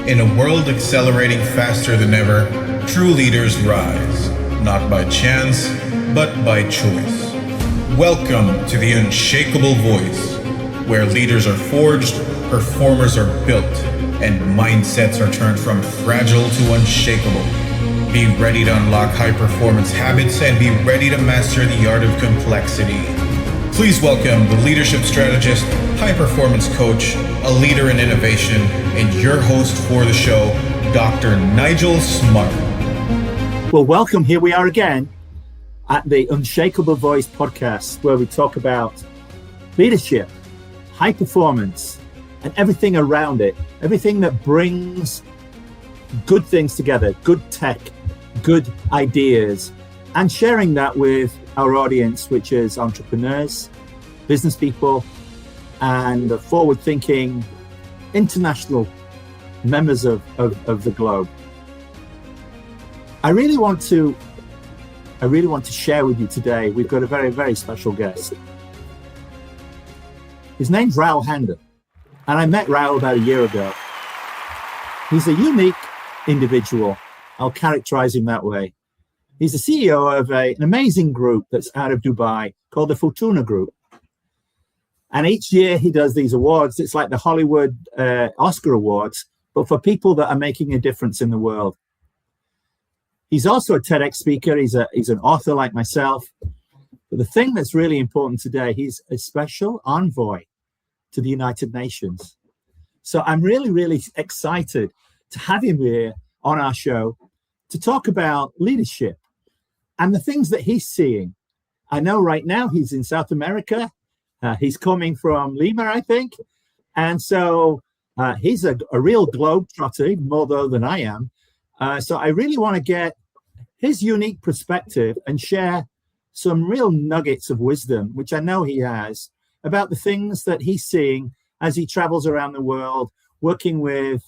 In a world accelerating faster than ever, true leaders rise, not by chance, but by choice. Welcome to the Unshakable Voice, where leaders are forged, performers are built, and mindsets are turned from fragile to unshakable. Be ready to unlock high performance habits and be ready to master the art of complexity. Please welcome the leadership strategist, high performance coach, a leader in innovation, and your host for the show, Dr. Nigel Smart. Well, welcome. Here we are again at the Unshakable Voice podcast, where we talk about leadership, high performance, and everything around it, everything that brings good things together, good tech, good ideas, and sharing that with our audience, which is entrepreneurs, business people, and forward-thinking international members of the globe. I really want to share with you today. We've got a very, very special guest. His name's Raul Handa, and I met Raul about a year ago. He's a unique individual. I'll characterize him that way. He's the CEO of an amazing group that's out of Dubai called the Fortuna Group. And each year he does these awards. It's like the Hollywood Oscar Awards, but for people that are making a difference in the world. He's also a TEDx speaker. He's an author like myself. But the thing that's really important today, he's a special envoy to the United Nations. So I'm really, really excited to have him here on our show to talk about leadership and the things that he's seeing. I know right now he's in South America. He's coming from Lima, I think. And so he's a real globetrotter, more though than I am. So I really want to get his unique perspective and share some real nuggets of wisdom, which I know he has, about the things that he's seeing as he travels around the world, working with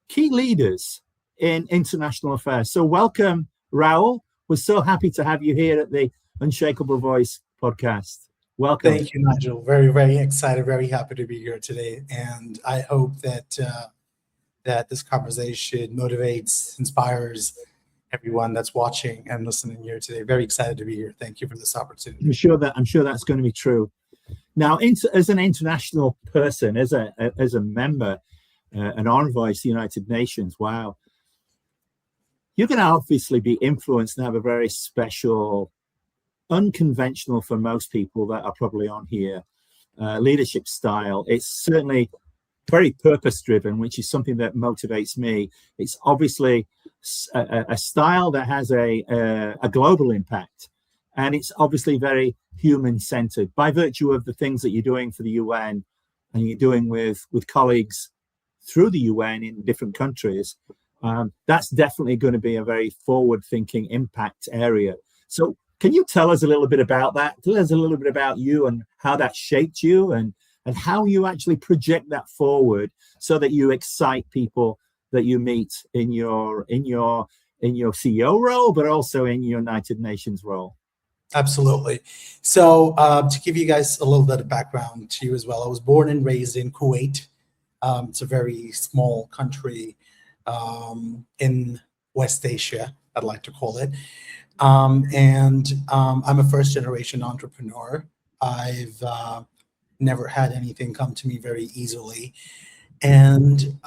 key leaders in international affairs. So welcome, Raul. We're so happy to have you here at the Unshakable Voice podcast. Welcome. Thank you, Nigel. Very, very excited, very happy to be here today. And I hope that that this conversation motivates, inspires everyone that's watching and listening here today. Very excited to be here. Thank you for this opportunity. I'm sure that's going to be true. Now, as an international person, as a member, an envoy to the United Nations, wow, you're going to obviously be influenced and have a very special, unconventional for most people that are probably on here, leadership style. It's certainly very purpose-driven, which is something that motivates me. It's obviously a style that has a global impact, and it's obviously very human-centered by virtue of the things that you're doing for the UN and you're doing with colleagues through the UN in different countries. That's definitely going to be a very forward-thinking impact area. So can you tell us a little bit about that? Tell us a little bit about you and how that shaped you and how you actually project that forward so that you excite people that you meet in your CEO role, but also in your United Nations role. Absolutely. So to give you guys a little bit of background to you as well, I was born and raised in Kuwait. It's a very small country in West Asia, I'd like to call it. And I'm a first generation entrepreneur. I've never had anything come to me very easily. And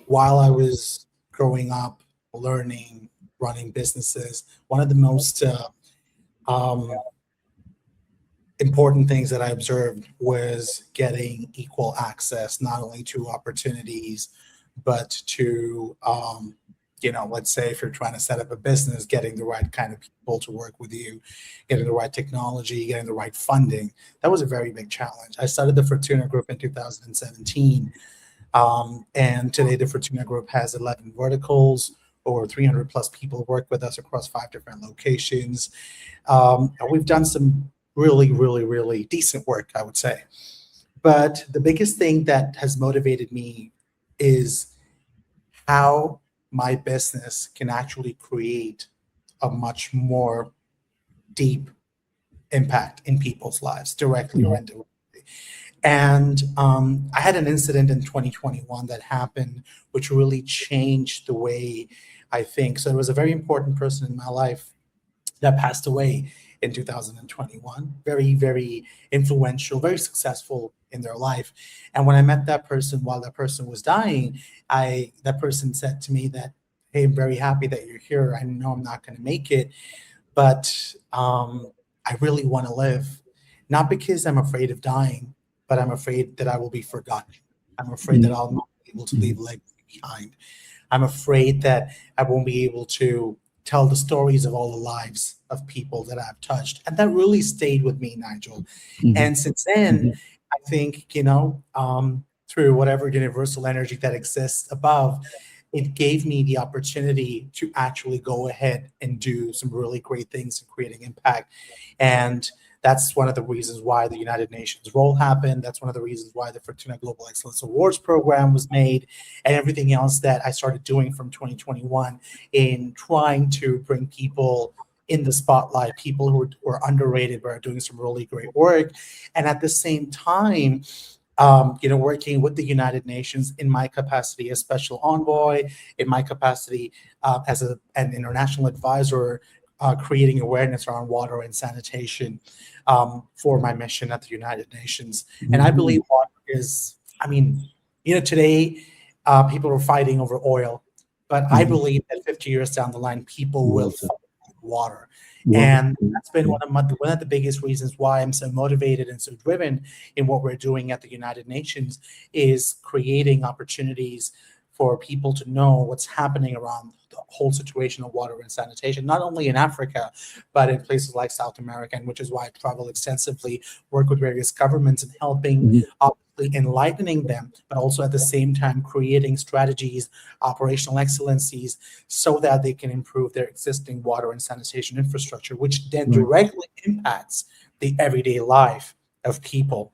while I was growing up, learning, running businesses, one of the most important things that I observed was getting equal access, not only to opportunities, but to let's say if you're trying to set up a business, getting the right kind of people to work with you, getting the right technology, getting the right funding. That was a very big challenge. I started the Fortuna Group in 2017. And today the Fortuna Group has 11 verticals, over 300 plus people work with us across 5 different locations. We've done some really, really, really decent work, I would say. But the biggest thing that has motivated me is how my business can actually create a much more deep impact in people's lives, directly or indirectly. And I had an incident in 2021 that happened, which really changed the way I think. So there was a very important person in my life that passed away in 2021. Very, very influential, very successful in their life. And when I met that person while that person was dying, I that person said to me that, "Hey, I'm very happy that you're here. I know I'm not going to make it, but I really want to live, not because I'm afraid of dying, but I'm afraid that I will be forgotten. I'm afraid that Mm, I'll not be able to mm, leave legacy behind. I'm afraid that I won't be able to tell the stories of all the lives of people that I've touched." And that really stayed with me, Nigel. mhm, And since then, mhm, I think, through whatever universal energy that exists above, it gave me the opportunity to actually go ahead and do some really great things in creating impact. And that's one of the reasons why the United Nations role happened. That's one of the reasons why the Fortuna Global Excellence Awards program was made, and everything else that I started doing from 2021 in trying to bring people in the spotlight, people who were underrated but are doing some really great work. And at the same time, working with the United Nations in my capacity as special envoy, in my capacity as an international advisor, creating awareness around water and sanitation for my mission at the United Nations. And I mhm, believe water is, I mean, today people are fighting over oil, but I mhm. believe that 50 years down the line, people will Water, fight over water. water. And that's been Yeah. one of the biggest reasons why I'm so motivated and so driven in what we're doing at the United Nations, is creating opportunities for people to know what's happening around the whole situation of water and sanitation, not only in Africa, but in places like South America, and which is why I travel extensively, work with various governments and helping, Mhm, obviously enlightening them, but also at the same time creating strategies, operational excellencies, so that they can improve their existing water and sanitation infrastructure, which then right. directly impacts the everyday life of people.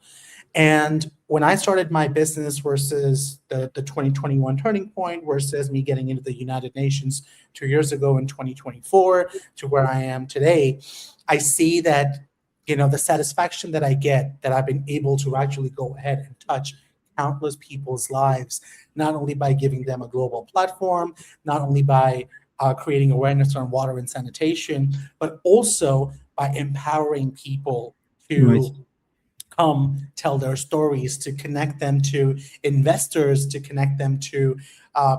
And when I started my business versus the 2021 turning point versus me getting into the United Nations 2 years ago in 2024 to where I am today, I see that, the satisfaction that I get, that I've been able to actually go ahead and touch countless people's lives, not only by giving them a global platform, not only by creating awareness on water and sanitation, but also by empowering people Right. to come tell their stories, to connect them to investors, to connect them to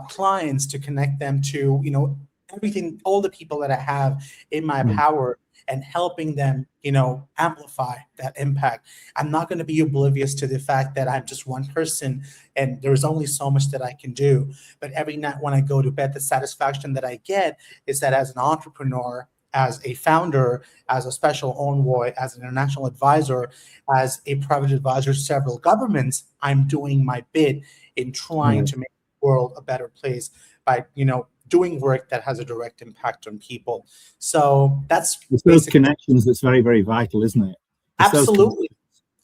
clients, to connect them to, everything, all the people that I have in my Right. power, and helping them, amplify that impact. I'm not going to be oblivious to the fact that I'm just one person and there's only so much that I can do. But every night when I go to bed, the satisfaction that I get is that as an entrepreneur, as a founder, as a special envoy, as an international advisor, as a private advisor to several governments, I'm doing my bit in trying Right. to make the world a better place by, doing work that has a direct impact on people. So that's It's those basically. connections that's very, very vital, isn't it? It's those Absolutely. connections.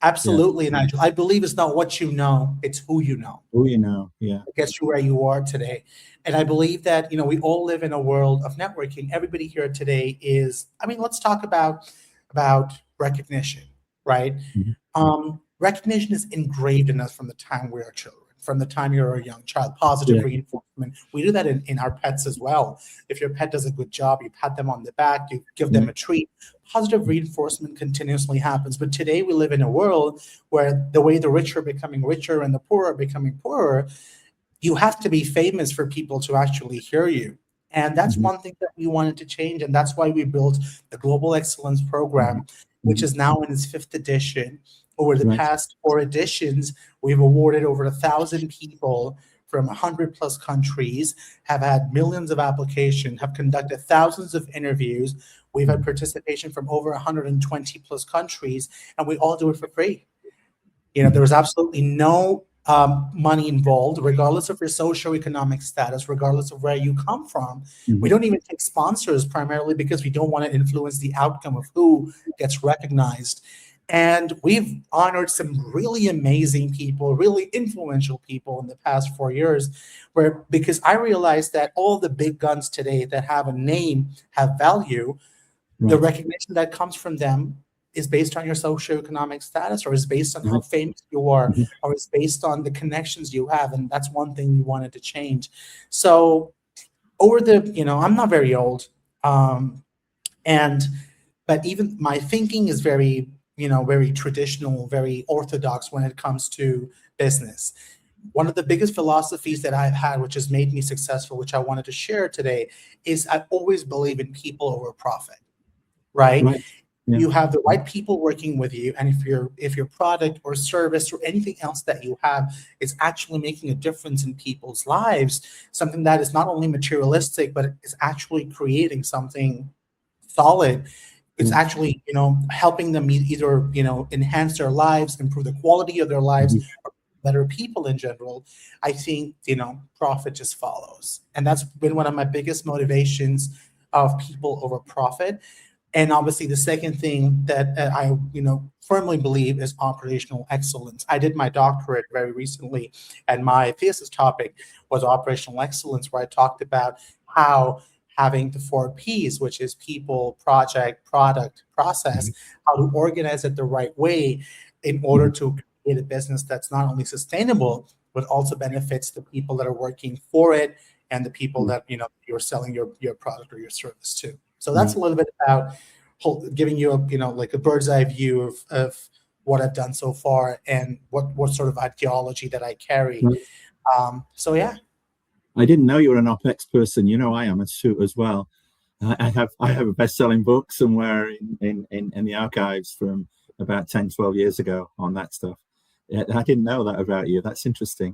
Yeah. Absolutely, Nigel. I believe it's not what you know, it's who you know Oh, you know. Yeah. that gets you where you are today. And I believe that, we all live in a world of networking. Everybody here today is, let's talk about recognition, right? Mhm. Recognition is engraved in us from the time we are children, from the time you're a young child. Positive Yeah. reinforcement. We do that in our pets as well. If your pet does a good job, you pat them on the back, you give them Yeah. a treat. Positive reinforcement continuously happens. But today we live in a world where the way the rich are becoming richer and the poor are becoming poorer, you have to be famous for people to actually hear you. And that's Mhm, one thing that we wanted to change. And that's why we built the Global Excellence mhm, Program, which mhm. is now in its fifth edition. Over the Right. past four editions, we've awarded over 1,000 people from 100 plus countries, have had millions of applications, have conducted thousands of interviews. We've had Mhm. participation from over 120 plus countries, and we all do it for free. There Mhm. was absolutely no money involved, regardless of your socioeconomic status, regardless of where you come from. We Mhm. don't even take sponsors, primarily because we don't want to influence the outcome of who gets recognized. And we've honored some really amazing people, really influential people in the past 4 years, where because I realized that all the big guns today that have a name have value, the Right. recognition that comes from them is based on your socioeconomic status, or is based on how famous you are, or is based on the connections you have. And that's one thing we wanted to change. So over the, I'm not very old. And but even my thinking is very, very traditional, very orthodox when it comes to business. One of the biggest philosophies that I've had, which has made me successful, which I wanted to share today, is I always believe in people over profit, right? Right. Yeah. You have the right people working with you, and if your product or service or anything else that you have is actually making a difference in people's lives, something that is not only materialistic but is actually creating something solid, it's actually helping them either enhance their lives, improve the quality of their lives, or better people in general, I think profit just follows. And that's been one of my biggest motivations of people over profit. And obviously, the second thing that I, firmly believe is operational excellence. I did my doctorate very recently, and my thesis topic was operational excellence, where I talked about how having the 4 Ps, which is people, project, product, process, how to organize it the right way in order to create a business that's not only sustainable, but also benefits the people that are working for it and the people that you're selling your product or your service to. So that's a little bit about giving you a bird's eye view of what I've done so far and what sort of ideology that I carry. So yeah. I didn't know you were an OpEx person. I am as well. I have a best-selling book somewhere in the archives from about 10, 12 years ago on that stuff. I didn't know that about you. That's interesting.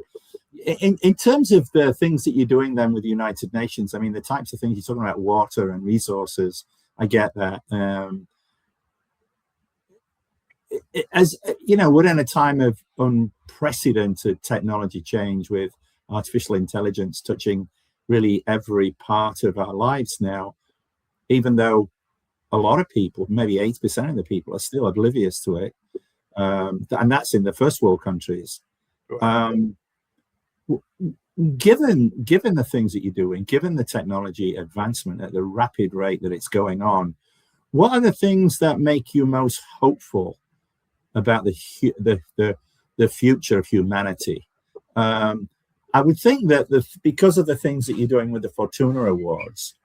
In terms of the things that you're doing then with the United Nations, I mean, the types of things you're talking about, water and resources, I get that. As we're in a time of unprecedented technology change with artificial intelligence touching really every part of our lives now, even though a lot of people, maybe 80% of the people, are still oblivious to it. And that's in the first world countries. Given the things that you're doing, given the technology advancement at the rapid rate that it's going on, what are the things that make you most hopeful about the future of humanity? I would think that because of the things that you're doing with the Fortuna Awards,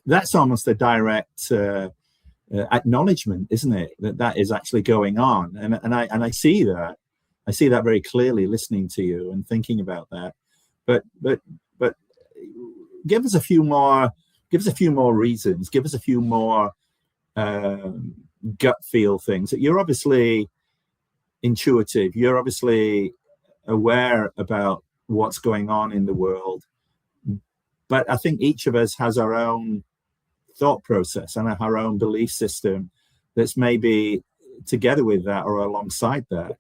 that's almost a direct acknowledgement, isn't it, that is actually going on? And I see that. I see that very clearly listening to you and thinking about that. But give us a few more reasons. Give us a few more gut feel things. You're obviously intuitive. You're obviously aware about what's going on in the world. But I think each of us has our own thought process and our own belief system that's maybe together with that or alongside that.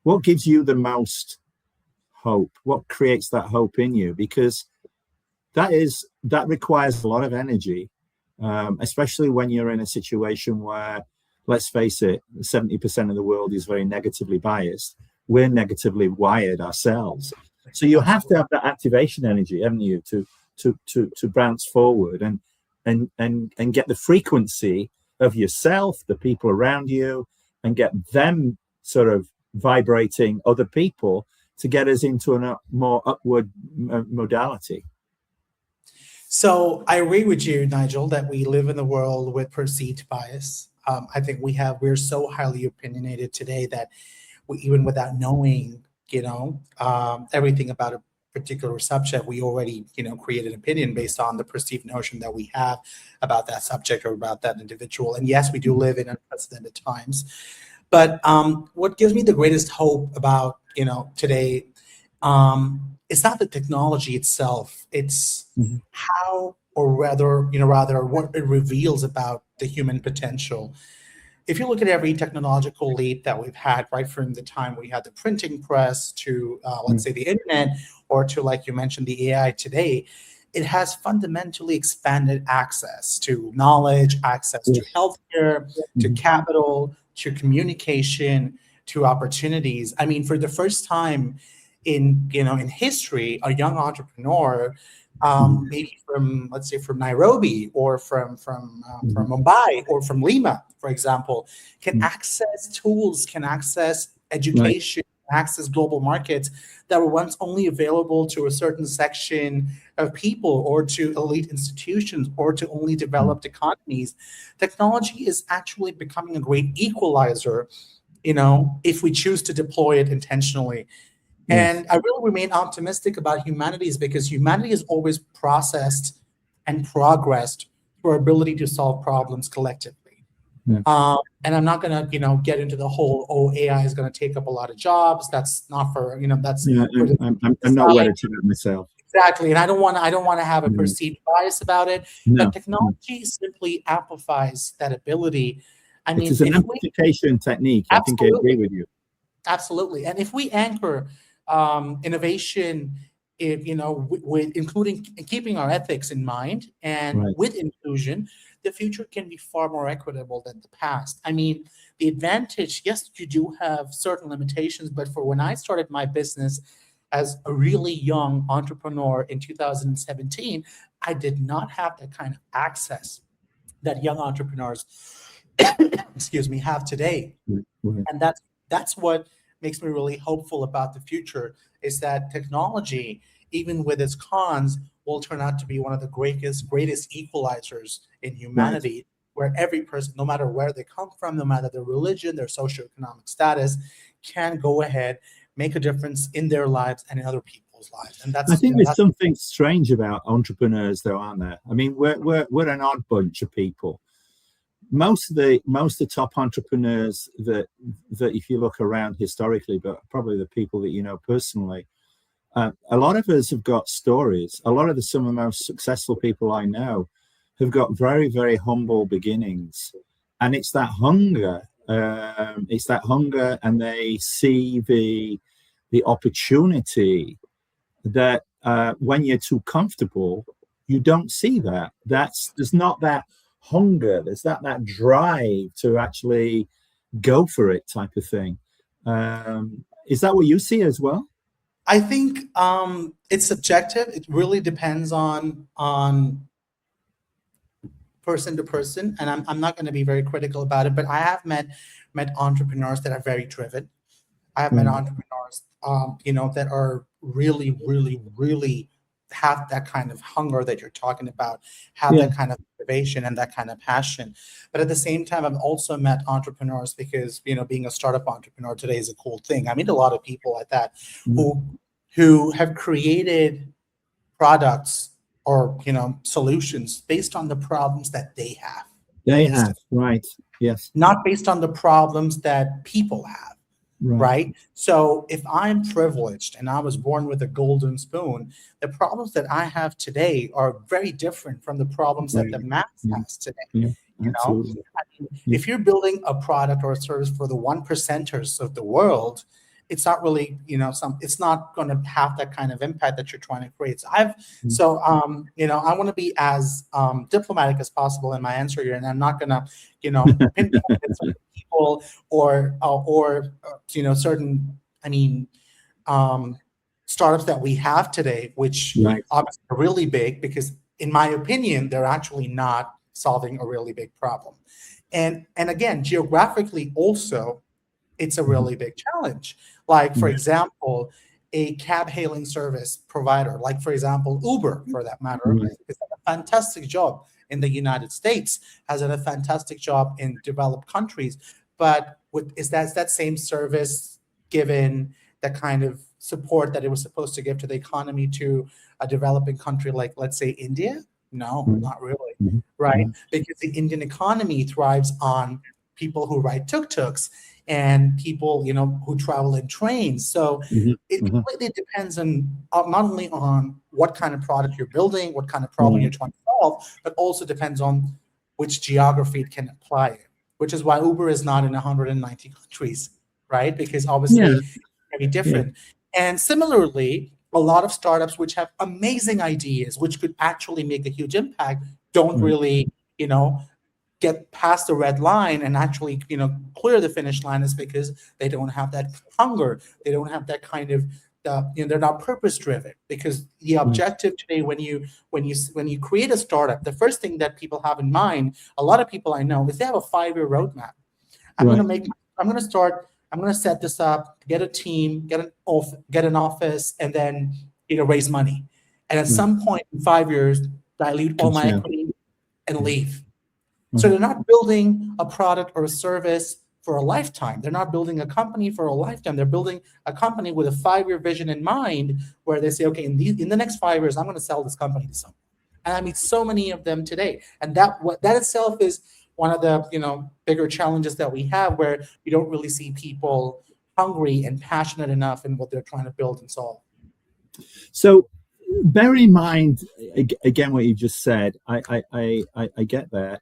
What gives you the most hope? What creates that hope in you? Because that requires a lot of energy, especially when you're in a situation where, let's face it, 70% of the world is very negatively biased. We're negatively wired ourselves. So you have to have that activation energy, haven't you, to bounce forward and get the frequency of yourself, the people around you, and get them sort of vibrating other people to get us into a more upward modality. So I agree with you, Nigel, that we live in a world with perceived bias. I think we're so highly opinionated today that even without knowing, everything about a particular subject, we already, create an opinion based on the perceived notion that we have about that subject or about that individual. And yes, we do live in unprecedented times. But what gives me the greatest hope about, today, it's not the technology itself. It's how, or rather what it reveals about the human potential. If you look at every technological leap that we've had, right from the time we had the printing press to, let's say, the internet, or to, like you mentioned, the AI today, it has fundamentally expanded access to knowledge, access to healthcare, to capital, to communication, to opportunities. I mean, for the first time in history, a young entrepreneur maybe from, let's say, from Nairobi, or from Mumbai, or from Lima, for example, can access tools, can access Right. education, access global markets that were once only available to a certain section of people, or to elite institutions, or to only developed economies. Technology is actually becoming a great equalizer, if we choose to deploy it intentionally. Yes. And I really remain optimistic about humanities, because humanity has always processed and progressed through our ability to solve problems collectively. Yeah. And I'm not going to, get into the whole, AI is going to take up a lot of jobs. That's not for, that's Yeah. for the I'm not decide. wedded to that myself. Exactly. And I don't want to have a No. perceived bias about it, but No. No. technology simply amplifies that ability. I It mean, is an if we amplification technique. I think I agree absolutely with you. Absolutely. And if we anchor innovation, if, with including keeping our ethics in mind, and Right. with inclusion, the future can be far more equitable than the past. I mean, the advantage, yes, you do have certain limitations, but for when I started my business as a really young entrepreneur in 2017, I did not have the kind of access that young entrepreneurs, excuse me, have today. Right. Right. And that's what makes me really hopeful about the future, is that technology, even with its cons, will turn out to be one of the greatest equalizers in Right. humanity, where every person, no matter where they come from, no matter their religion, their socioeconomic status, can go ahead, make a difference in their lives and in other people's lives. And I that's think there's that's something strange about entrepreneurs, though, aren't there? I mean, we're an odd bunch of people. Most of the top entrepreneurs that if you look around historically, but probably the people that you know personally, a lot of us have got stories. A lot of some of the most successful people I know have got very, very humble beginnings, and it's that hunger. It's that hunger, and they see the opportunity that when you're too comfortable, you don't see that. There's not that hunger. There's that drive to actually go for it, type of thing. Is that what you see as well? I think it's subjective. It really depends on person to person, and I'm not going to be very critical about it, but I have met entrepreneurs that are very driven. I have met Mm. entrepreneurs, that are really, really, really have that kind of hunger that you're talking about, have Yeah. that kind of motivation and that kind of passion. But at the same time, I've also met entrepreneurs, because, being a startup entrepreneur today is a cool thing. I meet a lot of people like that, Mm. who have created products, or, solutions based on the problems that they have They faced, have, right. Yes. not based on the problems that people have. Right. Right. So if I'm privileged and I was born with a golden spoon, the problems that I have today are very different from the problems that the Right. mass Yeah. has today. Yeah. You know, Absolutely. I mean, Yeah. if you're building a product or a service for the one percenters of the world, it's not really, it's not going to have that kind of impact that you're trying to create. Mm. I want to be as diplomatic as possible in my answer here, and I'm not going to, pinpoint certain people, or certain, I mean, um, startups that we have today, which Right. obviously are really big, because in my opinion, they're actually not solving a really big problem. And again, geographically also, it's a Mhm. really big challenge. Like, for Right. example, a cab hailing service provider, like, for example, Uber, for that matter, Right. has done a fantastic job in the United States, has done a fantastic job in developed countries. But is that same service given the kind of support that it was supposed to give to the economy to a developing country like, let's say, India? No, Right. not really, Mhm. right? Mhm. Because the Indian economy thrives on people who ride tuk-tuks and people, who travel in trains. So Mhm. it Mhm. completely depends on, not only on what kind of product you're building, what kind of problem you're Right. trying to solve, but also depends on which geography it can apply in, which is why Uber is not in 190 countries, right? Because obviously Yeah. it's very Yeah. different. And similarly, a lot of startups which have amazing ideas, which could actually make a huge impact, don't Right. really, get past the red line and actually, clear the finish line, is because they don't have that hunger. They don't have that kind of they're not purpose driven, because the objective today, when you create a startup, the first thing that people have in mind, a lot of people I know, is they have a 5-year roadmap. I'm Right. going to start, I'm going to set this up, get a team, get an office, and then raise money, and at some point in 5 years dilute all my Consume. equity and leave. Mhm. So they're not building a product or a service for a lifetime. They're not building a company for a lifetime. They're building a company with a 5-year vision in mind, where they say, okay, in the next 5 years, I'm going to sell this company to someone. And I meet so many of them today. And that itself is one of the bigger challenges that we have, where you don't really see people hungry and passionate enough in what they're trying to build and solve. So bear in mind again what you just said. I get that.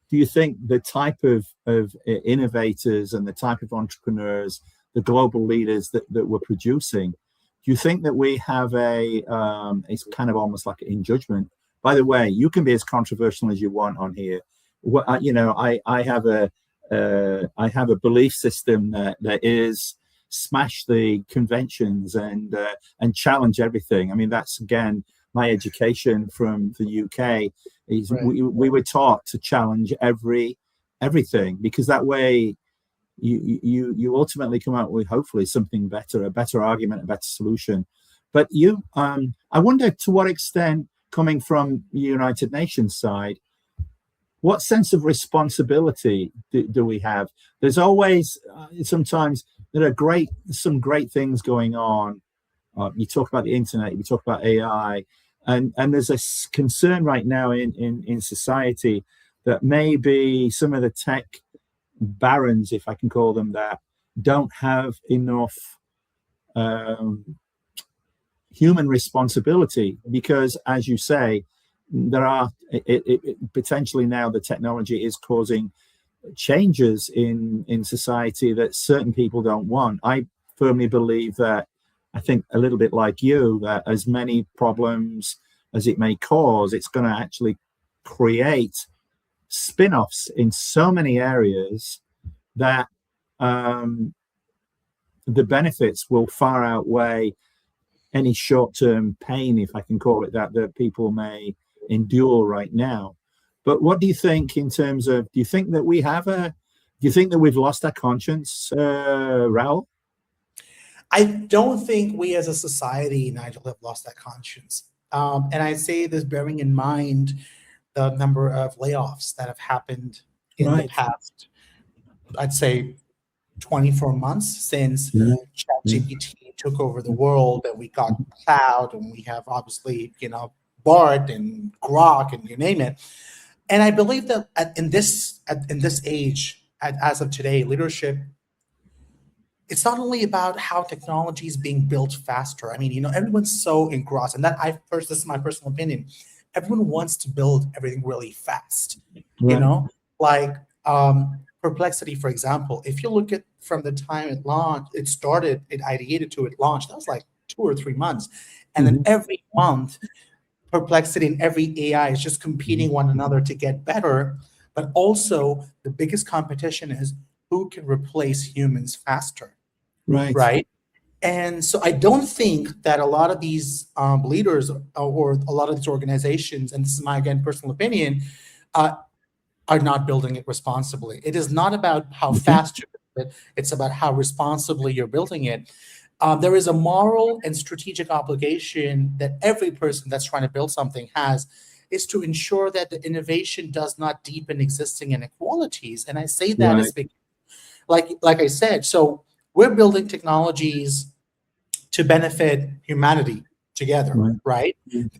Do you think the type of innovators and the type of entrepreneurs, the global leaders that we're producing, do you think that we have it's kind of almost like in judgment? By the way, you can be as controversial as you want on here. I have a belief system that is smash the conventions and challenge everything. I mean, that's again my education from the UK. Is Right. we were taught to challenge everything, because that way you ultimately come out with hopefully something better, a better argument, a better solution. But I wonder to what extent, coming from the United Nations side, what sense of responsibility do we have? There's always sometimes there are some great things going on. You talk about the internet, you talk about AI, and there's a concern right now in society that maybe some of the tech barons, if I can call them that, don't have enough human responsibility, because, as you say, there are potentially now the technology is causing changes in society that certain people don't want. I firmly believe that, I think a little bit like you, that as many problems as it may cause, it's going to actually create spin-offs in so many areas that the benefits will far outweigh any short-term pain, if I can call it that people may endure right now. But what do you think in terms of, do you think that we've lost our conscience, Raul? I don't think we as a society, Nigel, have lost that conscience. And I say this bearing in mind the number of layoffs that have happened in the past, I'd say 24 months since ChatGPT took over the world, and we got cloud, and we have obviously, BART and Grok and you name it. And I believe that in this age, as of today, leadership, it's not only about how technology is being built faster. I mean, everyone's so engrossed, and this is my personal opinion. Everyone wants to build everything really fast. Right. Like Perplexity, for example. If you look at from the time it launched, it ideated to it launched, that was like 2 or 3 months, and then every month, Perplexity and every AI is just competing one another to get better. But also, the biggest competition is who can replace humans faster. Right. And so I don't think that a lot of these leaders or a lot of these organizations, and this is my, again, personal opinion, are not building it responsibly. It is not about how fast you build it. It's about how responsibly you're building it. There is a moral and strategic obligation that every person that's trying to build something has, is to ensure that the innovation does not deepen existing inequalities. And I say that as because, like I said, so we're building technologies to benefit humanity together, right?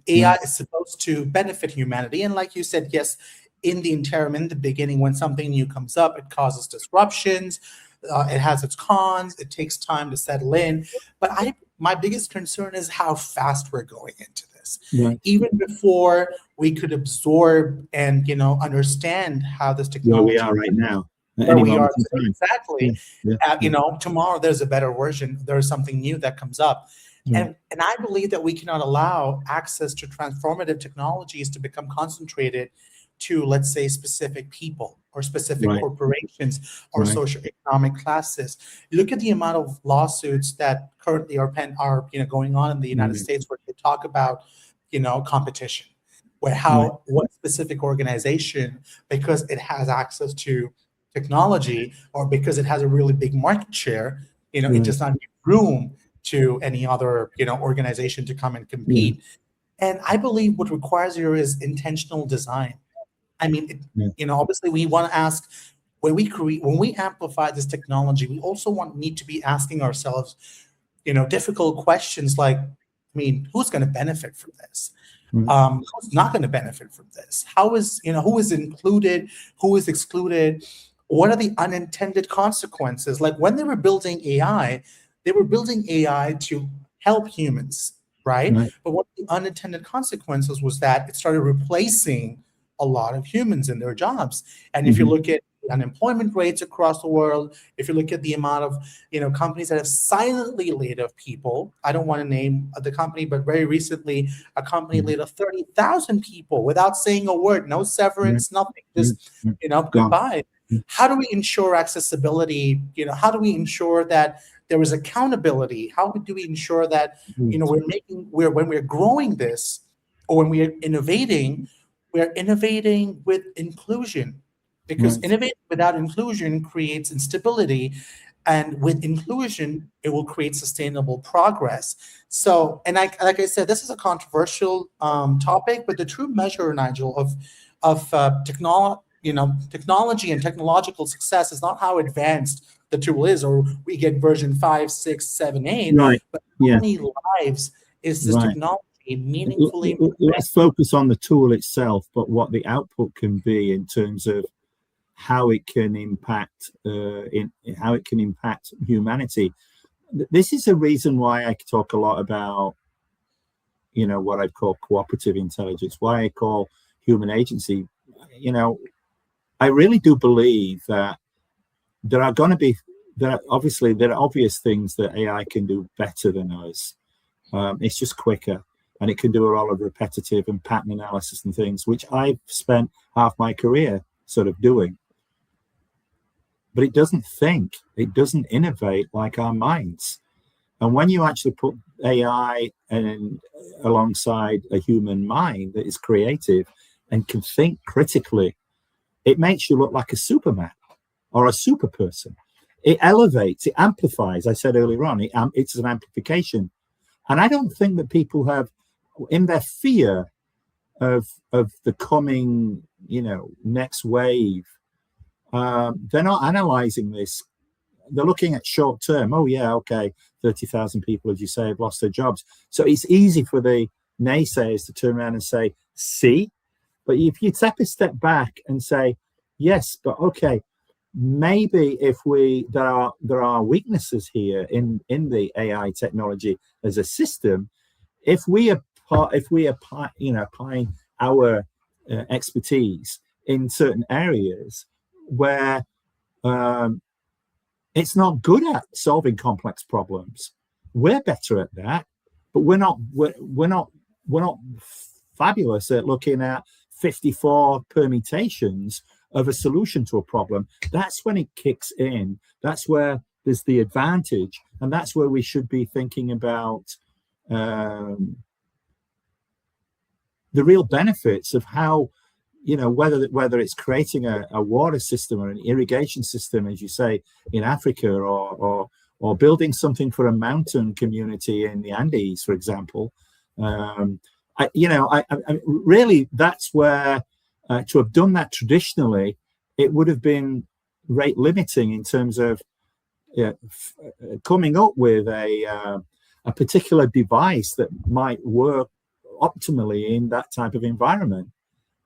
AI is supposed to benefit humanity. And like you said, yes, in the beginning, when something new comes up, it causes disruptions. It has its cons. It takes time to settle in. But my biggest concern is how fast we're going into this. Even before we could absorb and understand how this technology, where we are right now, where we are today, exactly. Tomorrow there's a better version. There's something new that comes up. And I believe that we cannot allow access to transformative technologies to become concentrated to, let's say, specific people or specific Right. corporations or Right. socioeconomic classes. Look at the amount of lawsuits that currently are going on in the United Mm. States, where they talk about, competition, where Right. what specific organization, because it has access to technology or because it has a really big market share, it Right. does not give room to any other, organization to come and Yeah. compete. And I believe what requires here is intentional design. I mean, Yeah. obviously we want to ask, when we amplify this technology, we also need to be asking ourselves, difficult questions like, I mean, who's going to benefit from this? Mm. Who's not going to benefit from this? How is, who is included? Who is excluded? What are the unintended consequences? Like when they were building AI, they were building AI to help humans, right? Right. But what the unintended consequences was that it started replacing a lot of humans in their jobs. And if you Mhm. look at unemployment rates across the world, if you look at the amount of companies that have silently laid off people, I don't want to name the company, but very recently a company Mhm. laid off 30,000 people without saying a word, no Right. severance, nothing, Mm. just Mm. Gone. goodbye. Mm. How do we ensure accessibility? How do we ensure that there is accountability? How do we ensure that Mm. when we're growing this, or when we're innovating with inclusion, because Right. innovating without inclusion creates instability, and with inclusion it will create sustainable progress. So, and like I said, this is a controversial topic, but the true measure, Nigel, of technology and technological success is not how advanced the tool is, or we get version 5, 6, 7, 8, Right. but how Yeah. many lives is this Right. technology meaningfully improving? Let's focus on the tool itself, but what the output can be in terms of how it can impact in how it can impact humanity. This is a reason why I talk a lot about what I call cooperative intelligence, why I call human agency. You know, I really do believe that there are going to be there are obvious things that AI can do better than us. It's just quicker, and it can do a lot of repetitive and pattern analysis and things, which I've spent half my career sort of doing. But it doesn't think, it doesn't innovate like our minds. And when you actually put AI alongside a human mind that is creative and can think critically, it makes you look like a Superman or a super person. It elevates, it amplifies. I said earlier on, it's an amplification. And I don't think that people have, in their fear of the coming, next wave, they're not analyzing this. They're looking at short term. Oh yeah, okay, 30,000 people, as you say, have lost their jobs. So it's easy for the naysayers to turn around and say, "See," but if you take a step back and say, "Yes, but okay, maybe if there are weaknesses here in the AI technology as a system, if we apply applying our expertise in certain areas where it's not good at solving complex problems. We're better at that, but we're not fabulous at looking at 54 permutations of a solution to a problem. That's when it kicks in. That's where there's the advantage, and that's where we should be thinking about the real benefits of how, whether it's creating a water system or an irrigation system, as you say, in Africa, or building something for a mountain community in the Andes, for example. Really, that's where to have done that traditionally, it would have been rate limiting in terms of coming up with a particular device that might work optimally in that type of environment.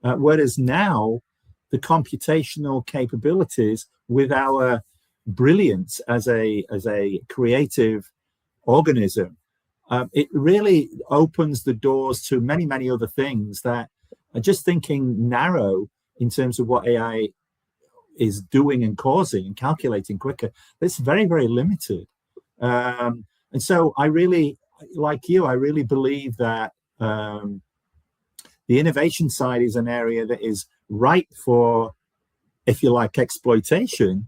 Whereas now, the computational capabilities with our brilliance as a creative organism, it really opens the doors to many, many other things that are just thinking narrow in terms of what AI is doing and causing and calculating quicker. It's very, very limited. And so I really, like you, I really believe that the innovation side is an area that is ripe for, if you like, exploitation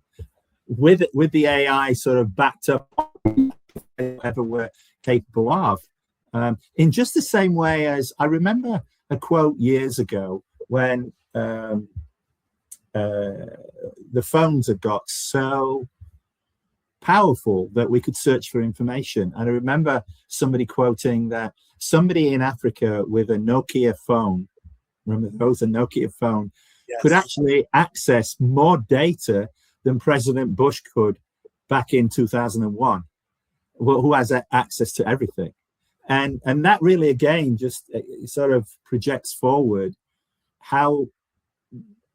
with the AI sort of backed up whatever we're capable of. In just the same way as I remember a quote years ago when the phones had got so powerful that we could search for information. And I remember somebody quoting that somebody in Africa with a Nokia phone, remember those, a Nokia phone, Yes. could actually access more data than President Bush could back in 2001, who has access to everything. And that really, again, just sort of projects forward how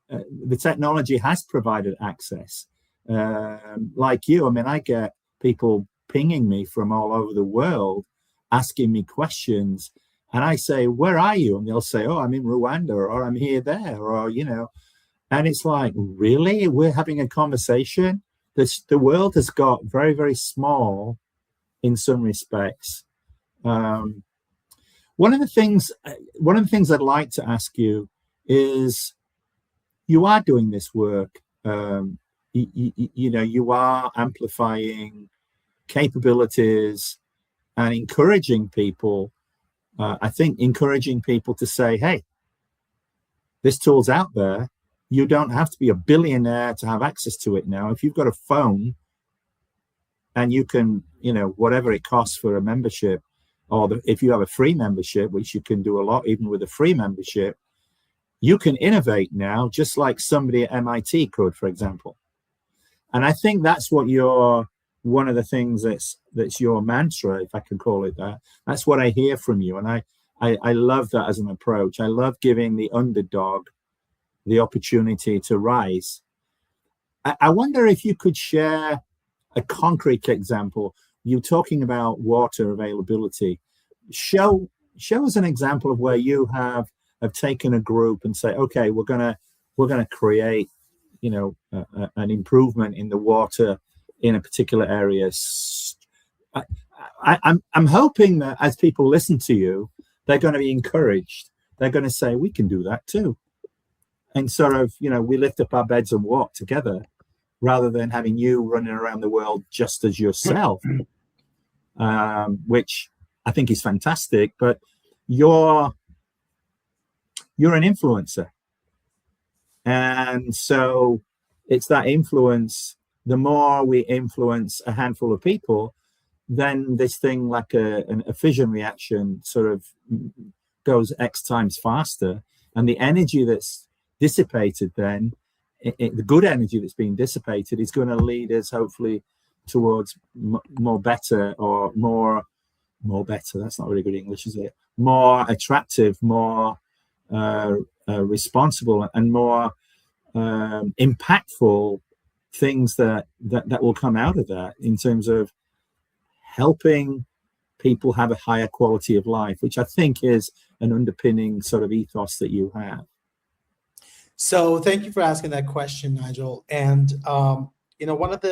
the technology has provided access. Like you, I mean, I get people pinging me from all over the world, asking me questions. And I say, where are you? And they'll say, oh, I'm in Rwanda, or I'm here, there, or, you know. And it's like, really? We're having a conversation? The world has got very, very small in some respects. One of the things I'd like to ask you is, you are doing this work. You know, you are amplifying capabilities and encouraging people. I think encouraging people to say, hey, this tool's out there. You don't have to be a billionaire to have access to it now. If you've got a phone and you can, you know, whatever it costs for a membership, or if you have a free membership, which you can do a lot even with a free membership, you can innovate now just like somebody at MIT could, for example. And I think that's what one of the things that's your mantra, if I can call it that. That's what I hear from you. And I love that as an approach. I love giving the underdog the opportunity to rise. I wonder if you could share a concrete example. You're talking about water availability. Show us an example of where you have taken a group and say, okay, we're gonna create, you know, an improvement in the water in a particular area. I'm hoping that as people listen to you, they're going to be encouraged. They're going to say, we can do that too. And sort of, you know, we lift up our beds and walk together, rather than having you running around the world just as yourself, which I think is fantastic. But you're an influencer. And so it's that influence. The more we influence a handful of people, then this thing, like a fission reaction, sort of goes X times faster. And the energy that's dissipated then, the good energy that's being dissipated, is going to lead us hopefully towards more better, or more better. That's not really good English, is it? More attractive, more responsible, and more impactful things that will come out of that, in terms of helping people have a higher quality of life, which I think is an underpinning sort of ethos that you have. So thank you for asking that question, Nigel. And you know, one of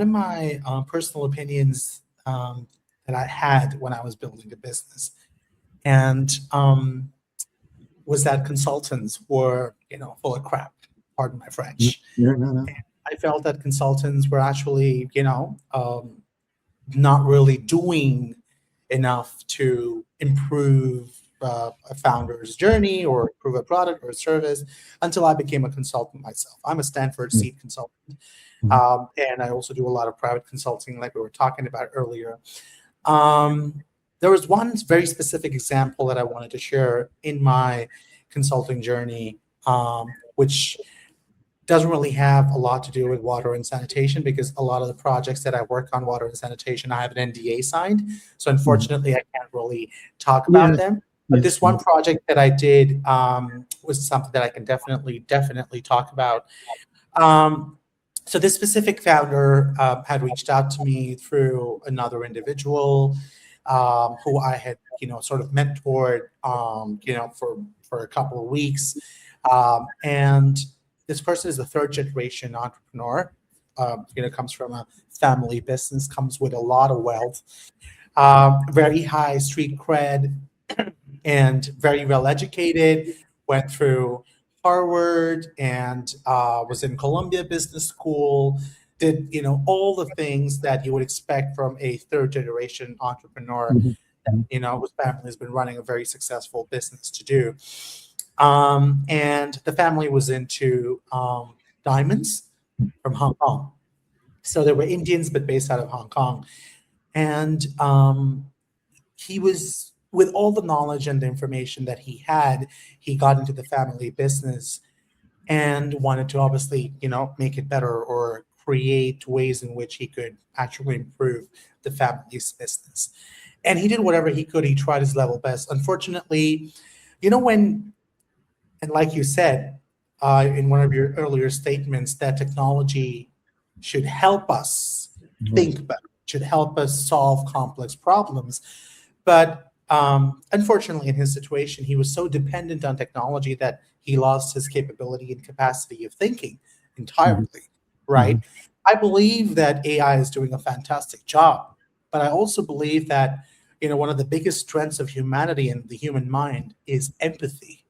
my personal opinions that I had when I was building a business, and was that consultants were, you know, full of crap. Pardon my French. No. I felt that consultants were actually, you know, not really doing enough to improve a founder's journey, or improve a product or a service, until I became a consultant myself. I'm a Stanford seed consultant, and I also do a lot of private consulting, like we were talking about earlier. There was one very specific example that I wanted to share in my consulting journey, which doesn't really have a lot to do with water and sanitation, because a lot of the projects that I work on, water and sanitation, I have an NDA signed. So unfortunately, I can't really talk about them. But this one project that I did was something that I can definitely talk about. So this specific founder had reached out to me through another individual who I had, you know, sort of mentored, you know, for a couple of weeks. And this person is a third generation entrepreneur, you know, comes from a family business, comes with a lot of wealth, very high street cred, and very well educated, went through Harvard and was in Columbia Business School, did all the things that you would expect from a third generation entrepreneur, Mhm. whose family has been running a very successful business to do. And the family was into diamonds from Hong Kong. So they were Indians, but based out of Hong Kong. And he was, with all the knowledge and the information that he had, he got into the family business and wanted to obviously, make it better or create ways in which he could actually improve the family's business. And he did whatever he could. He tried his level best. Unfortunately, when, and like you said in one of your earlier statements, that technology should help us Right. think better, should help us solve complex problems. But unfortunately, in his situation, he was so dependent on technology that he lost his capability and capacity of thinking Mhm. entirely, right? Mhm. I believe that AI is doing a fantastic job, but I also believe that one of the biggest strengths of humanity and the human mind is empathy.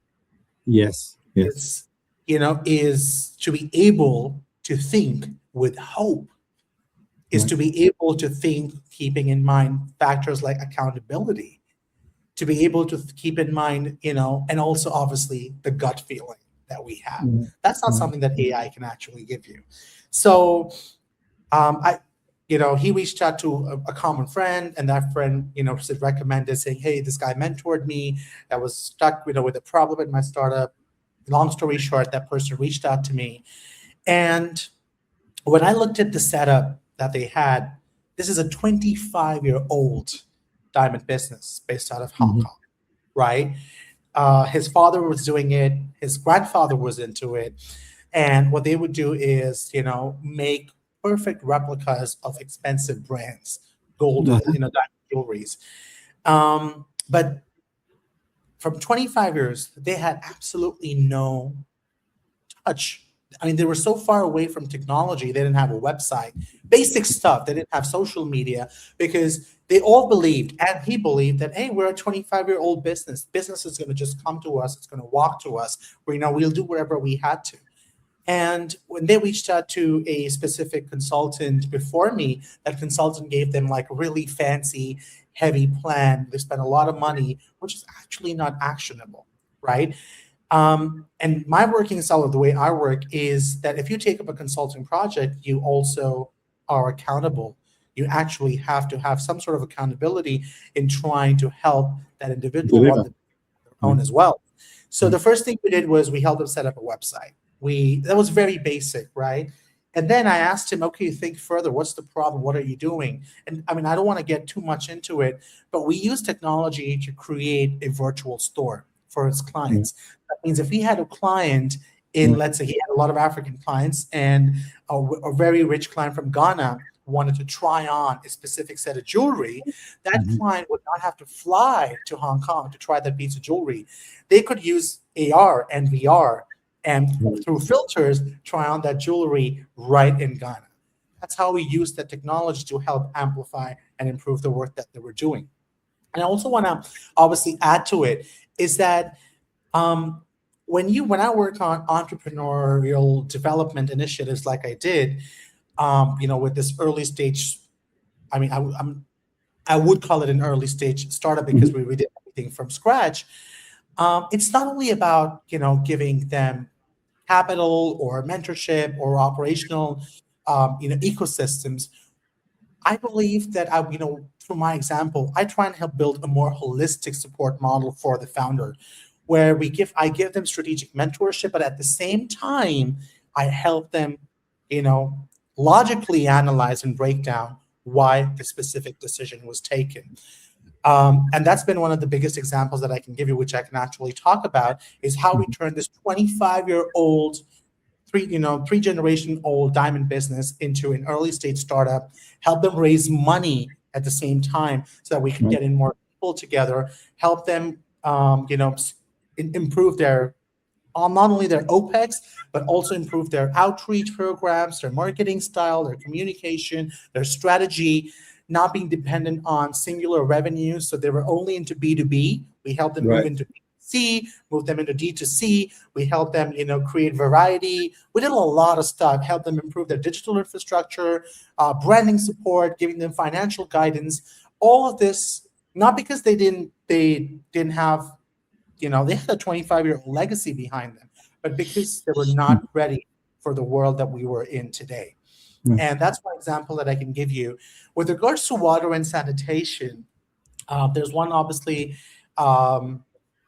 Yes. Yes. Is to be able to think with hope, is Right. to be able to think keeping in mind factors like accountability, to be able to keep in mind, and also obviously the gut feeling that we have. Mhm. That's not Right. something that AI can actually give you. So he reached out to a common friend, and that friend, said recommended, saying, "Hey, this guy mentored me. I was stuck, with a problem in my startup." Long story short, that person reached out to me, and when I looked at the setup that they had, this is a 25-year-old diamond business based out of Hong Mhm. Kong, right? His father was doing it, his grandfather was into it. And what they would do is, make perfect replicas of expensive brands, gold, Uh-huh. diamond jewelries. But from 25 years, they had absolutely no touch. I mean, they were so far away from technology, they didn't have a website, basic stuff. They didn't have social media because they all believed, and he believed that, hey, we're a 25-year-old business. Business is going to just come to us. It's going to walk to us. We'll do whatever we had to. And when they reached out to a specific consultant before me, that consultant gave them like a really fancy, heavy plan. They spent a lot of money, which is actually not actionable, right? And my working style of the way I work is that if you take up a consulting project, you also are accountable. You actually have to have some sort of accountability in trying to help that individual run Deliver. the own Right. as well. So Right. the first thing we did was we helped him set up a website. That was very basic, right? And then I asked him, okay, think further. What's the problem? What are you doing? And I mean, I don't want to get too much into it, but we use technology to create a virtual store for his Right. clients. That means if he had a client in, Right. let's say he had a lot of African clients and a very rich client from Ghana wanted to try on a specific set of jewelry, that Mhm. client would not have to fly to Hong Kong to try that piece of jewelry. They could use AR and VR and Right. through filters try on that jewelry right in Ghana. That's how we use the technology to help amplify and improve the work that they were doing. And I also want to obviously add to it is that um, when I work on entrepreneurial development initiatives like I did, with this early stage, I mean, I would call it an early stage startup because Mhm. we did everything from scratch. It's not only about giving them capital or mentorship or operational ecosystems. I believe that through my example, I try and help build a more holistic support model for the founder, where I give them strategic mentorship, but at the same time, I help them, you know, logically analyze and break down why the specific decision was taken. And that's been one of the biggest examples that I can give you, which I can actually talk about, is how we Mhm. turned this 25-year-old three generation old diamond business into an early stage startup, help them raise money at the same time so that we could Right. get in more people together, help them improve their not only their OPEX, but also improve their outreach programs, their marketing style, their communication, their strategy, not being dependent on singular revenue. So they were only into B2B. We helped them move Right. into B2C, move them into D2C. We helped them, create variety. We did a lot of stuff, help them improve their digital infrastructure, branding support, giving them financial guidance. All of this, not because they didn't have, they had a 25-year-old legacy behind them, but because they were not ready for the world that we were in today. Mm. And that's one example that I can give you. With regards to water and sanitation, there's one obviously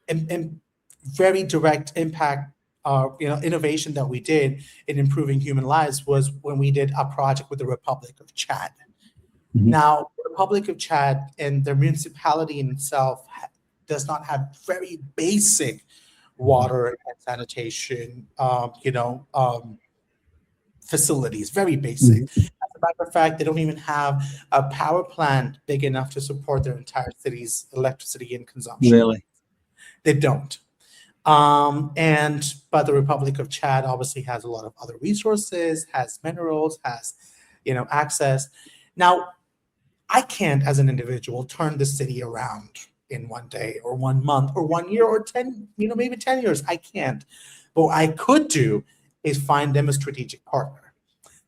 in very direct impact, innovation that we did in improving human lives was when we did a project with the Republic of Chad. Mhm. Now, the Republic of Chad and the municipality in itself does not have very basic water and sanitation, facilities, very basic. Mhm. As a matter of fact, they don't even have a power plant big enough to support their entire city's electricity and consumption. Really? They don't. But the Republic of Chad obviously has a lot of other resources, has minerals, has, access. Now, I can't, as an individual, turn the city around in one day or 1 month or 1 year or 10, maybe 10 years. I can't. But what I could do is find them a strategic partner.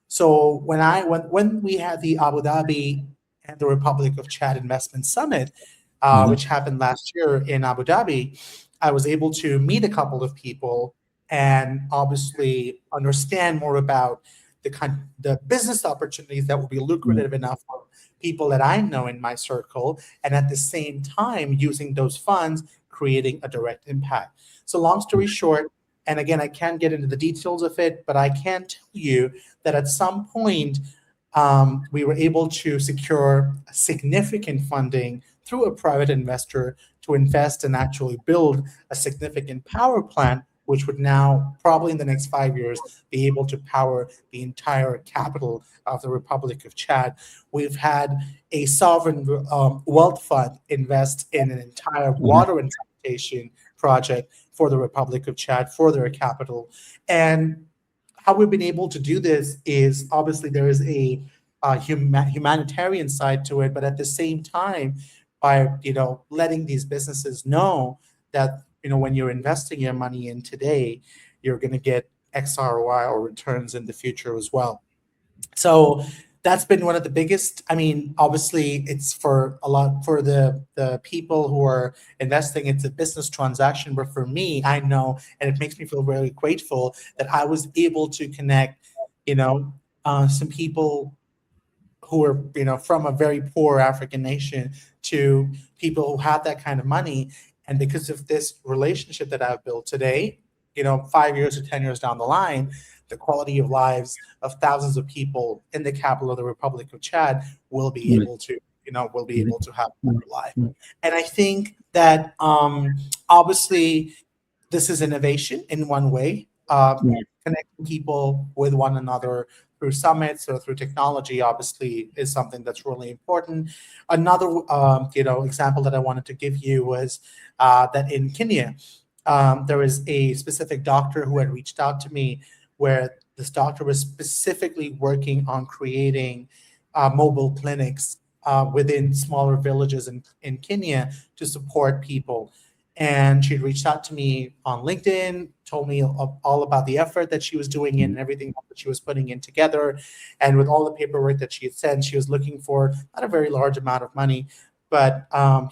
So when we had the Abu Dhabi and the Republic of Chad Investment Summit, which happened last year in Abu Dhabi, I was able to meet a couple of people and obviously understand more about the business opportunities that will be lucrative enough for people that I know in my circle, and at the same time using those funds, creating a direct impact. So long story short, and again, I can't get into the details of it, but I can tell you that at some point, we were able to secure significant funding through a private investor to invest and actually build a significant power plant, which would now, probably in the next 5 years, be able to power the entire capital of the Republic of Chad. We've had a sovereign wealth fund invest in an entire water and sanitation project for the Republic of Chad, for their capital. And how we've been able to do this is obviously there is a humanitarian side to it, but at the same time, by letting these businesses know that when you're investing your money in today, you're going to get X ROI or returns in the future as well. So that's been one of the biggest. I mean, obviously, it's for the people who are investing. It's a business transaction, but for me, I know, and it makes me feel very grateful that I was able to connect, some people who are from a very poor African nation to people who have that kind of money. And because of this relationship that I've built today, 5 years or 10 years down the line, the quality of lives of thousands of people in the capital of the Republic of Chad will be able to, have a better life. And I think that obviously this is innovation in one way, connecting people with one another through summits or through technology obviously is something that's really important. Another example that I wanted to give you was that in Kenya, there was a specific doctor who had reached out to me, where this doctor was specifically working on creating mobile clinics within smaller villages in Kenya to support people. And she'd reached out to me on LinkedIn, told me all about the effort that she was doing and everything that she was putting in together. And with all the paperwork that she had sent, she was looking for not a very large amount of money, but a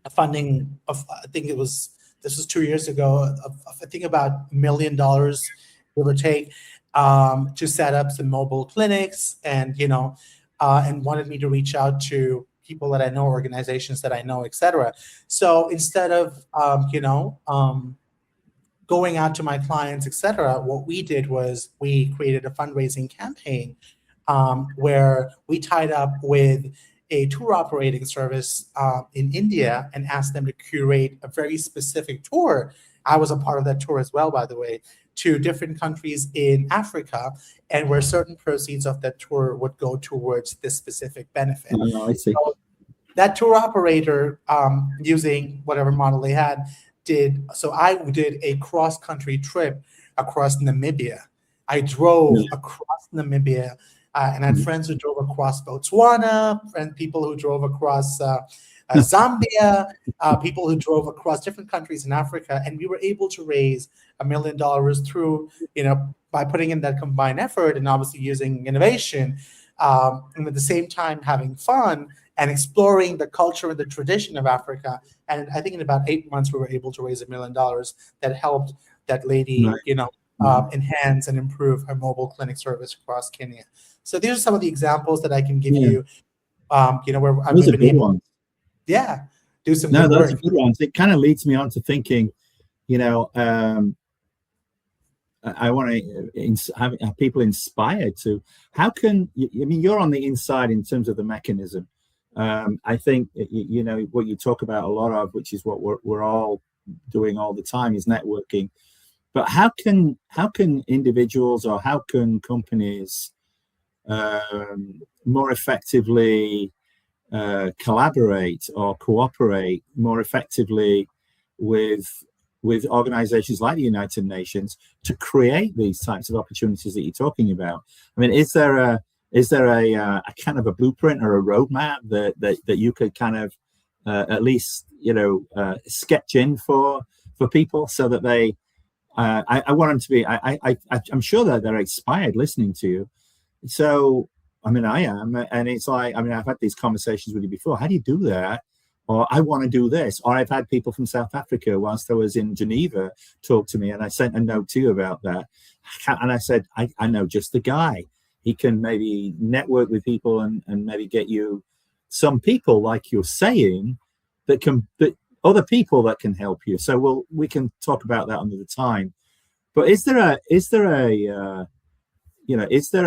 funding of, I think this was 2 years ago, I think about $1 million, give or take, to set up some mobile clinics, and and wanted me to reach out to people that I know, organizations that I know, etc. So instead of going out to my clients, etc., what we did was we created a fundraising campaign where we tied up with a tour operating service in India and asked them to curate a very specific tour. I was a part of that tour as well, by the way, to different countries in Africa, and where certain proceeds of that tour would go towards this specific benefit. Oh, I see. So that tour operator, using whatever model they had, I did a cross-country trip across Namibia. I drove across Namibia, and I had friends who drove across Botswana, and people who drove across Zambia, people who drove across different countries in Africa, and we were able to raise $1 million through, by putting in that combined effort and obviously using innovation, and at the same time having fun and exploring the culture and the tradition of Africa. And I think in about 8 months, we were able to raise $1 million that helped that lady, enhance and improve her mobile clinic service across Kenya. So these are some of the examples that I can give you, where Those we've are been good able, ones. do some No, good those work. are good ones. It kind of leads me on to thinking, I want to have people inspired to. How can you're on the inside in terms of the mechanism. I think what you talk about a lot of, which is what we're all doing all the time, is networking. But how can individuals or how can companies more effectively collaborate or cooperate more effectively with organizations like the United Nations to create these types of opportunities that you're talking about? I mean, is there a kind of a blueprint or a roadmap that you could kind of at least sketch in for people so that they I want them to be I'm sure that they're inspired listening to you. So I mean, I am, and it's like, I've had these conversations with you before. How do you do that? Or I want to do this. Or I've had people from South Africa whilst I was in Geneva talk to me, and I sent a note to you about that. And I said, I know just the guy. He can maybe network with people and maybe get you some people, like you're saying, that other people that can help you. So we can talk about that another time. But is there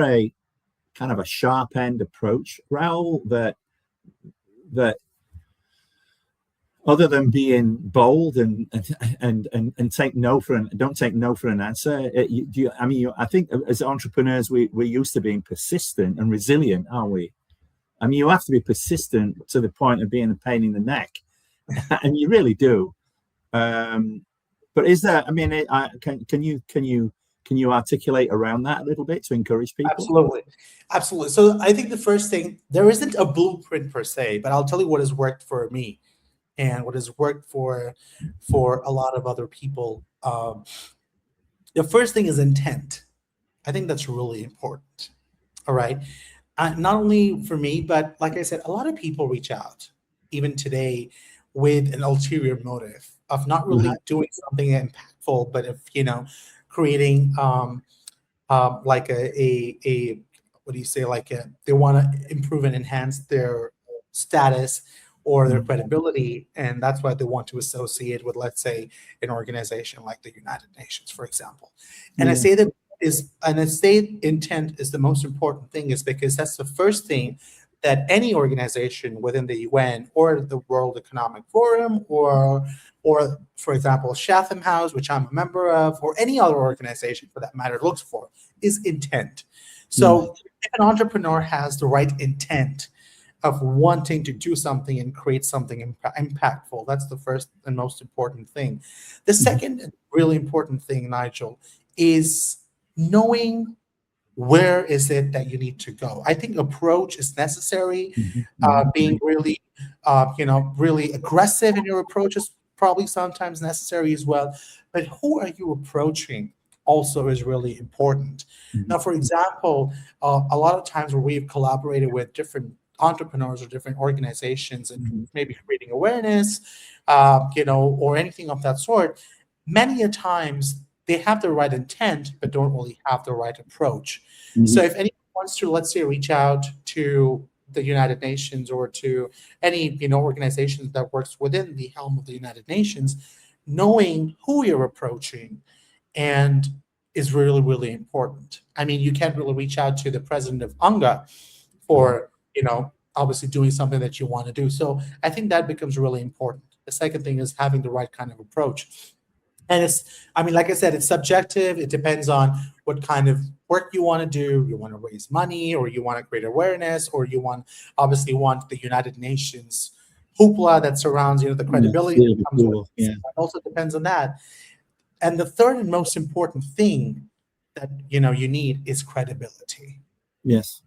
a kind of a sharp end approach, Raul, that other than being bold and take no for don't take no for an answer? I think as entrepreneurs we're used to being persistent and resilient, aren't we? I mean, you have to be persistent to the point of being a pain in the neck, and you really do. But is there? I mean, can you articulate around that a little bit to encourage people? Absolutely. So I think the first thing, there isn't a blueprint per se, but I'll tell you what has worked for me and what has worked for a lot of other people. The first thing is intent. I think that's really important. All right. Not only for me, but like I said, a lot of people reach out, even today, with an ulterior motive of not really doing something impactful, but of creating like a what do you say, like they want to improve and enhance their status or their credibility, and that's why they want to associate with, let's say, an organization like the United Nations, for example. And I say that I say intent is the most important thing, is because that's the first thing that any organization within the UN or the World Economic Forum or for example, Chatham House, which I'm a member of, or any other organization for that matter, looks for is intent. So if an entrepreneur has the right intent of wanting to do something and create something impactful, that's the first and most important thing. The second really important thing, Nigel, is knowing where is it that you need to go. I think approach is necessary. Being really, really aggressive in your approach is probably sometimes necessary as well. But who are you approaching also is really important. Now, for example, a lot of times where we've collaborated with different entrepreneurs or different organizations and maybe creating awareness, or anything of that sort, many a times they have the right intent, but don't really have the right approach. So if anyone wants to, let's say, reach out to the United Nations or to any, organizations that works within the helm of the United Nations, knowing who you're approaching and is really, really important. I mean, you can't really reach out to the president of UNGA for, obviously doing something that you want to do. So I think that becomes really important. The second thing is having the right kind of approach. And like I said, it's subjective. It depends on what kind of work you want to do. You want to raise money, or you want to create awareness, or you obviously want the United Nations hoopla that surrounds, the credibility that comes with it. It also depends on that. And the third and most important thing that, you need is credibility. Yes.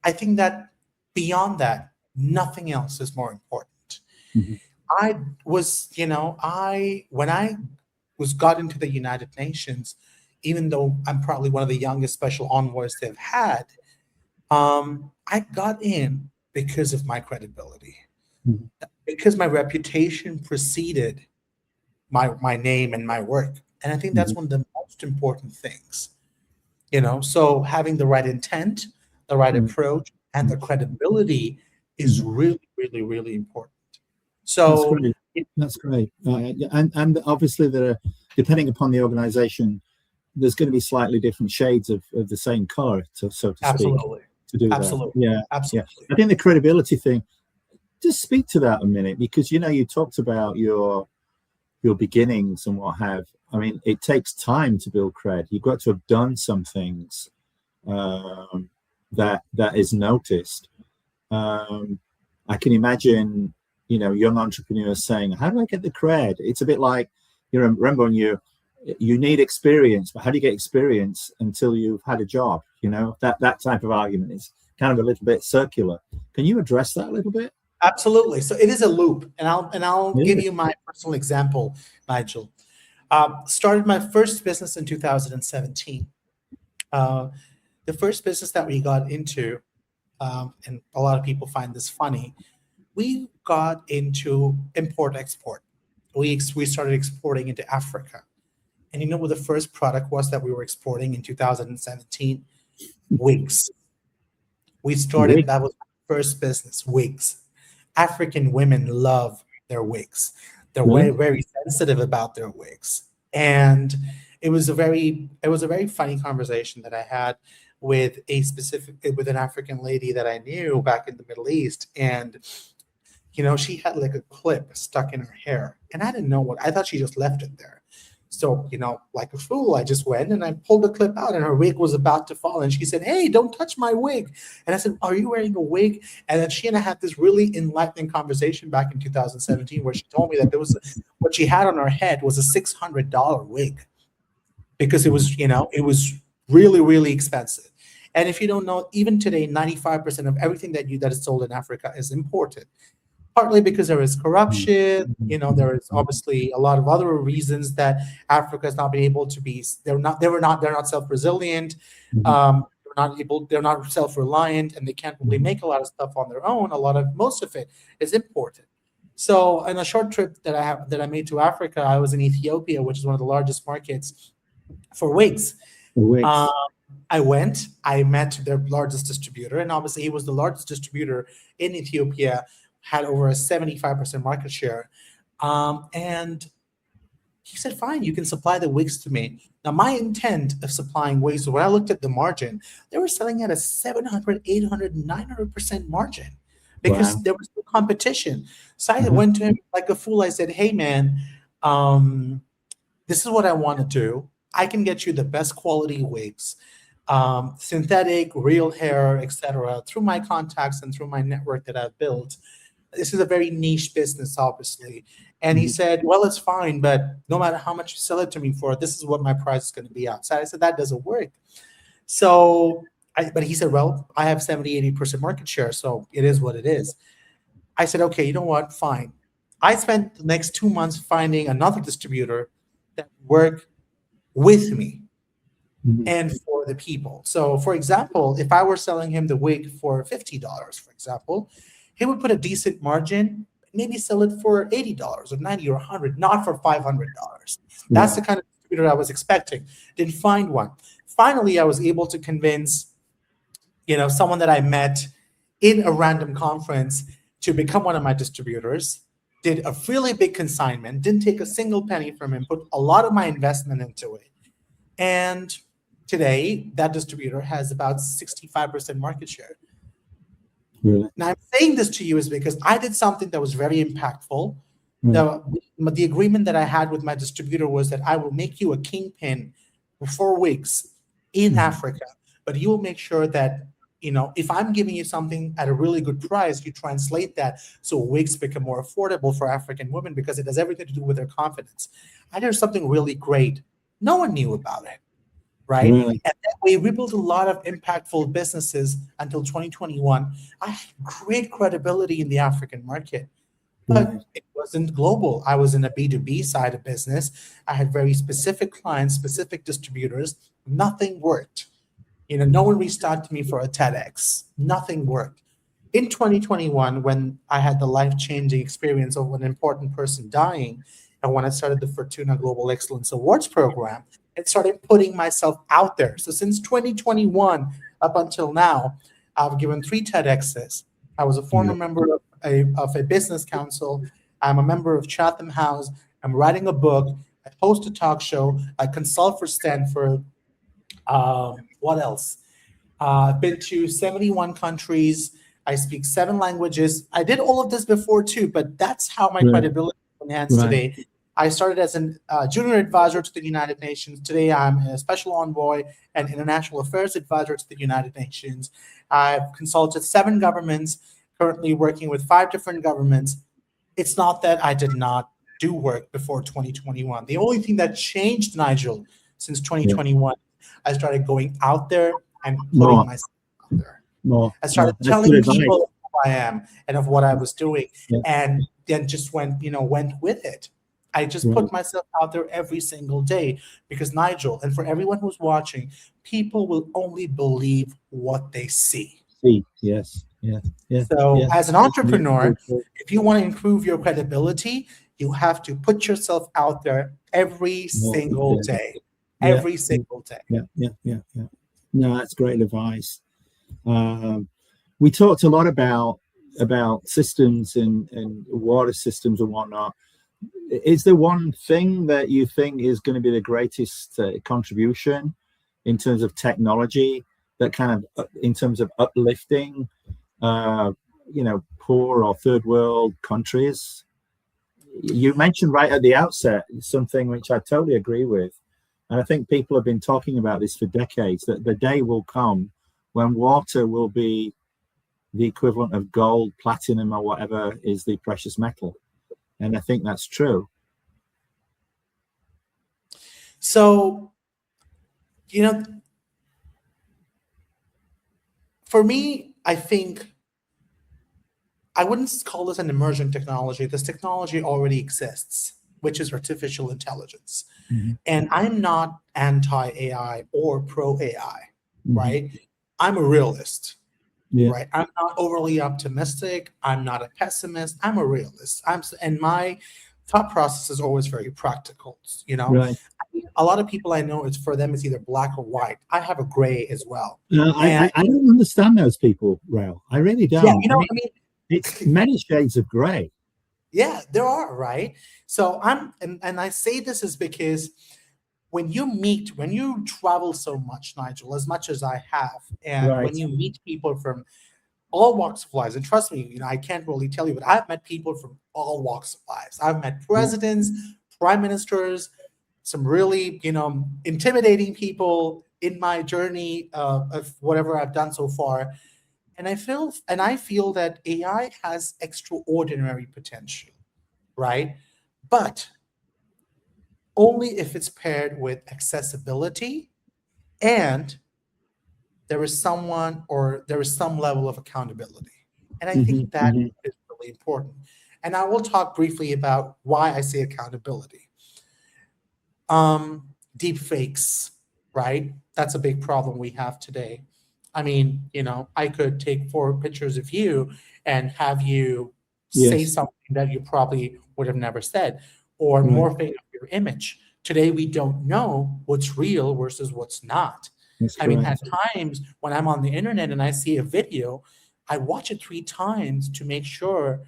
I think that beyond that, nothing else is more important. Mhm. I was, when I was got into the United Nations, even though I'm probably one of the youngest special envoys they've had, I got in because of my credibility, Mhm. because my reputation preceded my name and my work. And I think that's Mhm. one of the most important things, So having the right intent, the right Mhm. approach, and the credibility is Mhm. really, really, really important. That's So, great. That's great. Yeah, and obviously there are, depending upon the organization, there's going to be slightly different shades of the same color, so to speak, absolutely, to do that. absolutely, Yeah, yeah. absolutely. I think the credibility thing. Just speak to that a minute, because you talked about your beginnings and what have. I mean, it takes time to build cred. You've got to have done some things um, that is noticed. Um, I can imagine, young entrepreneurs saying, "How do I get the cred?" It's a bit like, remember when you need experience, but how do you get experience until you've had a job? That type of argument is kind of a little bit circular. Can you address that a little bit? Absolutely. So it is a loop, and I'll give Yeah. you my personal example, Nigel. Started my first business in 2017. Uh, the first business that we got into, and a lot of people find this funny, we got into import export. We started exporting into Africa, and you know what the first product was that we were exporting in 2017? Wigs. We started. Wig. That was my first business. Wigs. African women love their wigs. They're very, Really? very sensitive about their wigs. And it was a very funny conversation that I had with an African lady that I knew back in the Middle East. And she had like a clip stuck in her hair. And I didn't know what I thought she just left it there. So, like a fool, I just went and I pulled the clip out and her wig was about to fall. And she said, "Hey, don't touch my wig." And I said, "Are you wearing a wig?" And then she and I had this really enlightening conversation back in 2017 where she told me that what she had on her head was a $600 wig because it was really, really expensive. And if you don't know, even today, 95% of everything that is sold in Africa is imported, partly because there is corruption. There is obviously a lot of other reasons that Africa has not been able to be. They're not self-resilient. They're not self-reliant, and they can't really make a lot of stuff on their own. Most of it is imported. So, in a short trip that I made to Africa, I was in Ethiopia, which is one of the largest markets for wigs. Um, Wigs. I met their largest distributor, and obviously he was the largest distributor in Ethiopia, had over a 75% market share. And he said, "Fine, you can supply the wigs to me." Now, my intent of supplying wigs, when I looked at the margin, they were selling at a 700, 800, 900% margin because Wow. there was no competition. So I Uh-huh. went to him like a fool. I said, "Hey, man, um, this is what I want to do. I can get you the best quality wigs, synthetic, real hair, etc., through my contacts and through my network that I've built. This is a very niche business, obviously." And he Mhm. said, "Well, it's fine, but no matter how much you sell it to me for, this is what my price is going to be outside." I said, "That doesn't work." But he said, "Well, I have 70, 80% market share, so it is what it is." I said, "Okay, you know what? Fine." I spent the next 2 months finding another distributor that worked with me Mhm. and for the people. So, for example, if I were selling him the wig for $50, for example, he would put a decent margin, maybe sell it for $80 or 90 or 100, not for $500. That's Yeah. the kind of distributor I was expecting. Didn't find one. Finally, I was able to convince, someone that I met in a random conference to become one of my distributors. Did a really big consignment, didn't take a single penny from him, put a lot of my investment into it. And today, that distributor has about 65% market share. Really. Now, I'm saying this to you is because I did something that was very impactful. Yeah. The agreement that I had with my distributor was that I will make you a kingpin for wigs in Mhm. Africa, but you will make sure that, if I'm giving you something at a really good price, you translate that so wigs become more affordable for African women because it has everything to do with their confidence. I did something really great. No one knew about it, right? Really. And that way we built a lot of impactful businesses until 2021. I had great credibility in the African market. but Right. it wasn't global. I was in a B2B side of business. I had very specific clients, specific distributors. Nothing worked. No one reached out to me for a TEDx. Nothing worked. In 2021, when I had the life-changing experience of an important person dying, and when I started the Fortuna Global Excellence Awards program, and started putting myself out there. So since 2021 up until now, I've given 3 TEDx's. I was a former Yeah. member of a business council. I'm a member of Chatham House. I'm writing a book. I host a talk show. I consult for Stanford. What else? I've been to 71 countries. I speak 7 languages. I did all of this before too, but that's how my Right. credibility is enhanced Right. today. I started as a junior advisor to the United Nations. Today, I'm a special envoy and international affairs advisor to the United Nations. I've consulted 7 governments, currently working with 5 different governments. It's not that I did not do work before 2021. The only thing that changed, Nigel, since Yeah. 2021, I started going out there and putting More. myself out there. More. I started That's good telling advice. people who I am and of what I was doing, Yeah. and then just went with it. I just Right. put myself out there every single day because, Nigel, and for everyone who's watching, people will only believe what they see. See. Yes. Yeah. Yeah. So, Yeah. as an That's very, entrepreneur, very true. if you want to improve your credibility, you have to put yourself out there every More. single Yeah. day. Yeah. Every single day. Yeah. Yeah. Yeah. Yeah. No, that's great advice. Um, we talked a lot about systems and water systems and whatnot. Is there one thing that you think is going to be the greatest contribution in terms of technology that kind of in terms of uplifting poor or third world countries? You mentioned right at the outset something which I totally agree with, and I think people have been talking about this for decades, that the day will come when water will be the equivalent of gold, platinum, or whatever is the precious metal. And I think that's true. So, for me, I think I wouldn't call this an emerging technology. This technology already exists, which is artificial intelligence. Mm-hmm. And I'm not anti-AI or pro-AI, Mm-hmm. right? I'm a realist, Yeah. right? I'm not overly optimistic. I'm not a pessimist. I'm a realist. And my thought process is always very practical. Right. A lot of people I know, it's for them, it's either black or white. I have a gray as well. I don't understand those people, Raul. I really don't. Yeah, you know what I mean? It's many shades of gray. Yeah, there are, right? So and I say this is because when you travel so much, Nigel, as much as I have, and Right. when you meet people from all walks of lives, and trust me, I can't really tell you, but I've met people from all walks of lives. I've met presidents, prime ministers, some really, intimidating people in my journey of whatever I've done so far. And I feel that AI has extraordinary potential, right? But only if it's paired with accessibility and there is some level of accountability. And I think that is really important. And I will talk briefly about why I say accountability. Deep fakes, right? That's a big problem we have today. I mean, I could take 4 pictures of you and have you say Yes. something that you probably would have never said, or Right. morphing of your image. Today, we don't know what's real versus what's not. That's I mean, correct. at times when I'm on the internet and I see a video, I watch it 3 times to make sure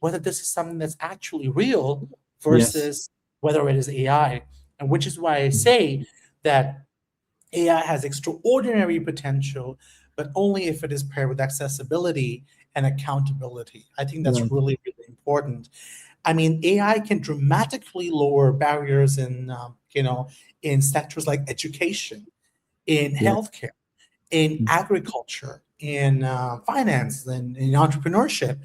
whether this is something that's actually real versus whether it is AI. And which is why I say that AI has extraordinary potential, but only if it is paired with accessibility and accountability. I think that's Right. really, really important. I mean, AI can dramatically lower barriers in sectors like education, in Yeah. healthcare, in agriculture, in finance, and in entrepreneurship.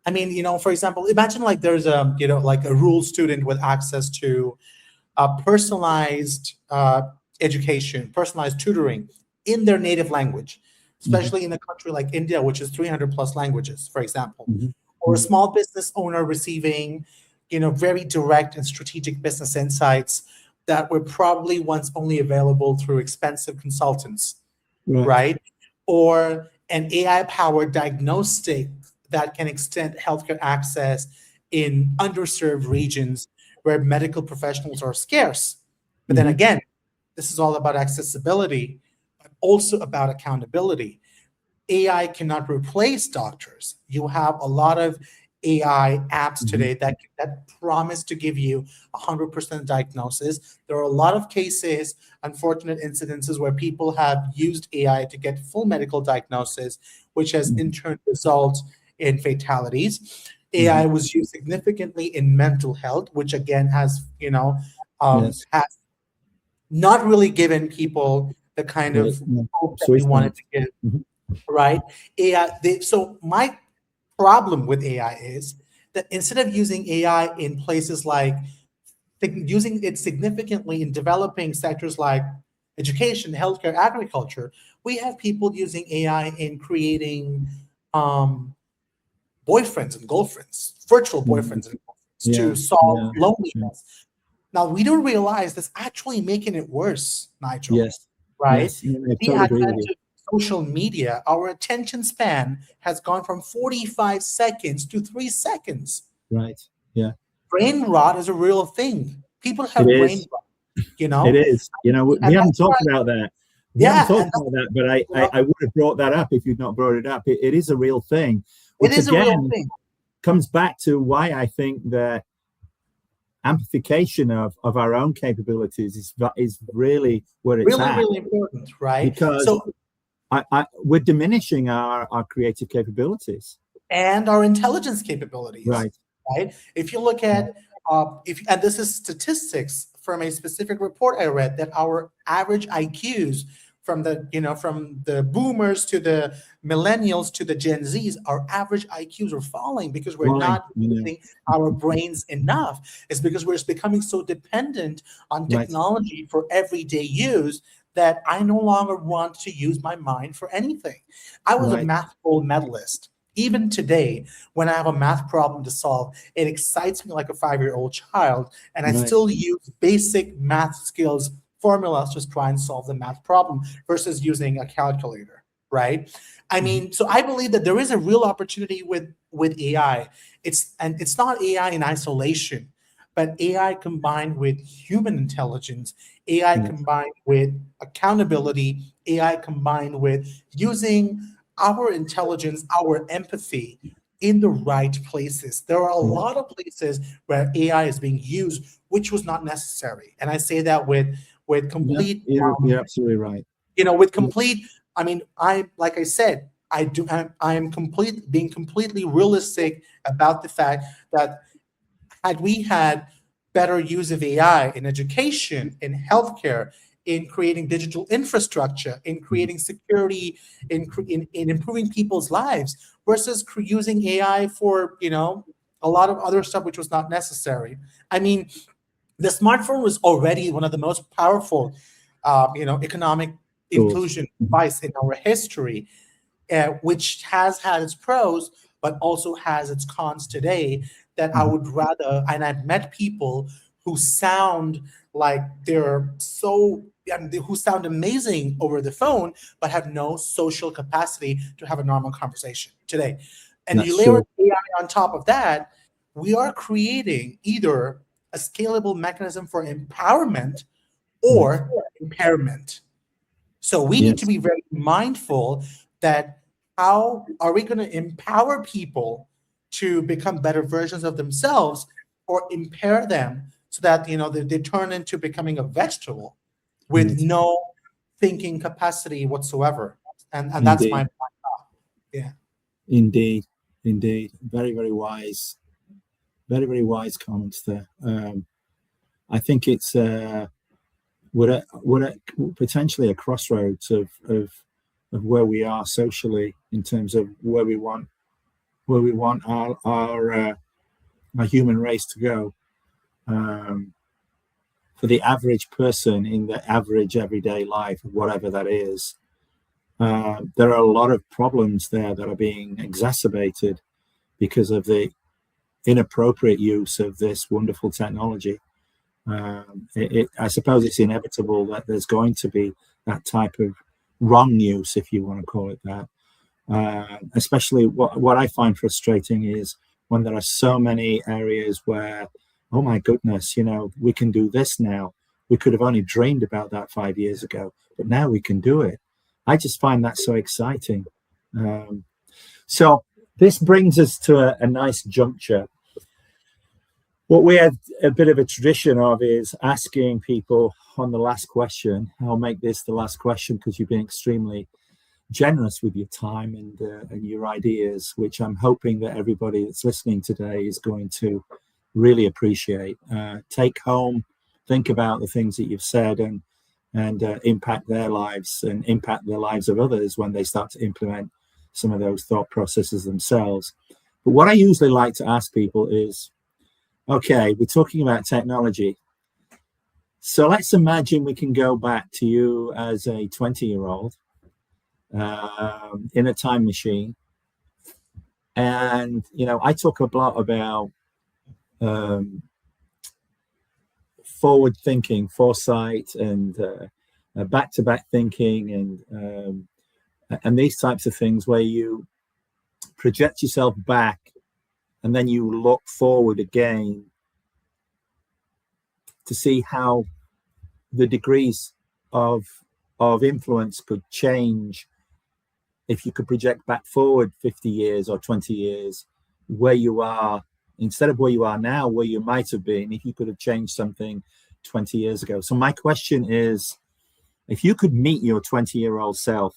I mean, for example, imagine like there's like a rural student with access to personalized education, personalized tutoring in their native language, especially in a country like India, which is 300 plus languages, for example. Mhm. or a small business owner receiving, very direct and strategic business insights that were probably once only available through expensive consultants, right? Or an AI-powered diagnostic that can extend healthcare access in underserved regions where medical professionals are scarce. But then again, this is all about accessibility, but also about accountability. AI cannot replace doctors. You have a lot of AI apps today that promise to give you 100% diagnosis. There are a lot of cases, unfortunate incidences where people have used AI to get full medical diagnosis, which has in turn resulted in fatalities. AI was used significantly in mental health, which again has, has not really given people the kind of hope that we wanted to give, right? So my problem with AI is that instead of using AI in places like using it significantly in developing sectors like education, healthcare, agriculture, we have people using AI in creating boyfriends and girlfriends, virtual boyfriends and girlfriends to solve loneliness. Now, we don't realize that's actually making it worse, Nigel. Right? I The totally agree with advent you. of social media, our attention span has gone from 45 seconds to 3 seconds. Right. Yeah. Brain rot is a real thing. People have It brain is. rot, It is. We And haven't that's why, talked about that. We haven't yeah, talked and about that, but you know, I would have brought that up if you'd not brought it up. It is a real thing, it which is a real again thing. comes back to why I think that amplification of our own capabilities is really where it's Really, at, really important, right? because So, we're diminishing our creative capabilities. and our intelligence capabilities, Right. right? If you look at and this is statistics from a specific report I read that our average IQs from the boomers to the millennials to the Gen Zs, our average IQs are falling because we're not using our brains enough. It's because we're becoming so dependent on technology for everyday use that I no longer want to use my mind for anything. I was a math gold medalist. Even today, when I have a math problem to solve, it excites me like a 5-year-old child, and I still use basic math skills, formulas to try and solve the math problem versus using a calculator, right? I mean, so I believe that there is a real opportunity with AI. It's not AI in isolation, but AI combined with human intelligence, AI combined with accountability, AI combined with using our intelligence, our empathy in the right places. There are a lot of places where AI is being used, which was not necessary. And I say that with complete, you're absolutely right. with complete. I mean, like I said, I am being completely realistic about the fact that had we had better use of AI in education, in healthcare, in creating digital infrastructure, in creating security, in improving people's lives, versus using AI for a lot of other stuff which was not necessary. I mean, the smartphone was already one of the most powerful, economic inclusion device in our history, which has had its pros, but also has its cons today. That I would rather, and I've met people who sound like they're who sound amazing over the phone, but have no social capacity to have a normal conversation today. And you layer AI on top of that, we are creating either a scalable mechanism for empowerment or impairment. So we need to be very mindful that how are we going to empower people to become better versions of themselves, or impair them so that they turn into becoming a vegetable with no thinking capacity whatsoever. And that's my point. Yeah. Indeed. Very, very wise. Very, very wise comments there. I think it's we're at potentially a crossroads of where we are socially in terms of where we want our human race to go. For the average person in the average everyday life, whatever that is, there are a lot of problems there that are being exacerbated because of the inappropriate use of this wonderful technology. I suppose it's inevitable that there's going to be that type of wrong use, if you want to call it that. Especially what I find frustrating is when there are so many areas where, oh my goodness, we can do this now. We could have only dreamed about that 5 years ago, but now we can do it. I just find that so exciting. So this brings us to a nice juncture. What we had a bit of a tradition of is asking people on the last question. I'll make this the last question because you've been extremely generous with your time and your ideas, which I'm hoping that everybody that's listening today is going to really appreciate. Take home, think about the things that you've said, and impact their lives and impact the lives of others when they start to implement some of those thought processes themselves. But what I usually like to ask people is, okay, we're talking about technology. So let's imagine we can go back to you as a 20-year-old in a time machine. And, I talk a lot about forward thinking, foresight, and back-to-back thinking, and these types of things where you project yourself back and then you look forward again to see how the degrees of influence could change if you could project back forward 50 years or 20 years, where you are, instead of where you are now, where you might have been if you could have changed something 20 years ago. So my question is, if you could meet your 20-year-old self,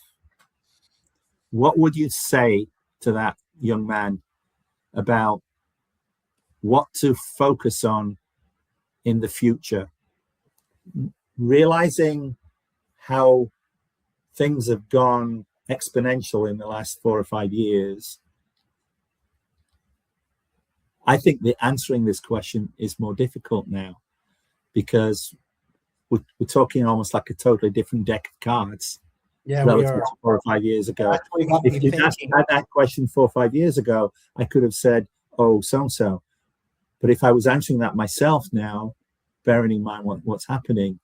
what would you say to that young man about what to focus on in the future? Realizing how things have gone exponential in the last 4 or 5 years, I think that answering this question is more difficult now, because we're talking almost like a totally different deck of cards. Yeah, relative to 4 or 5 years ago. If you'd asked that question 4 or 5 years ago, I could have said, oh, so-and-so. But if I was answering that myself now, bearing in mind what's happening,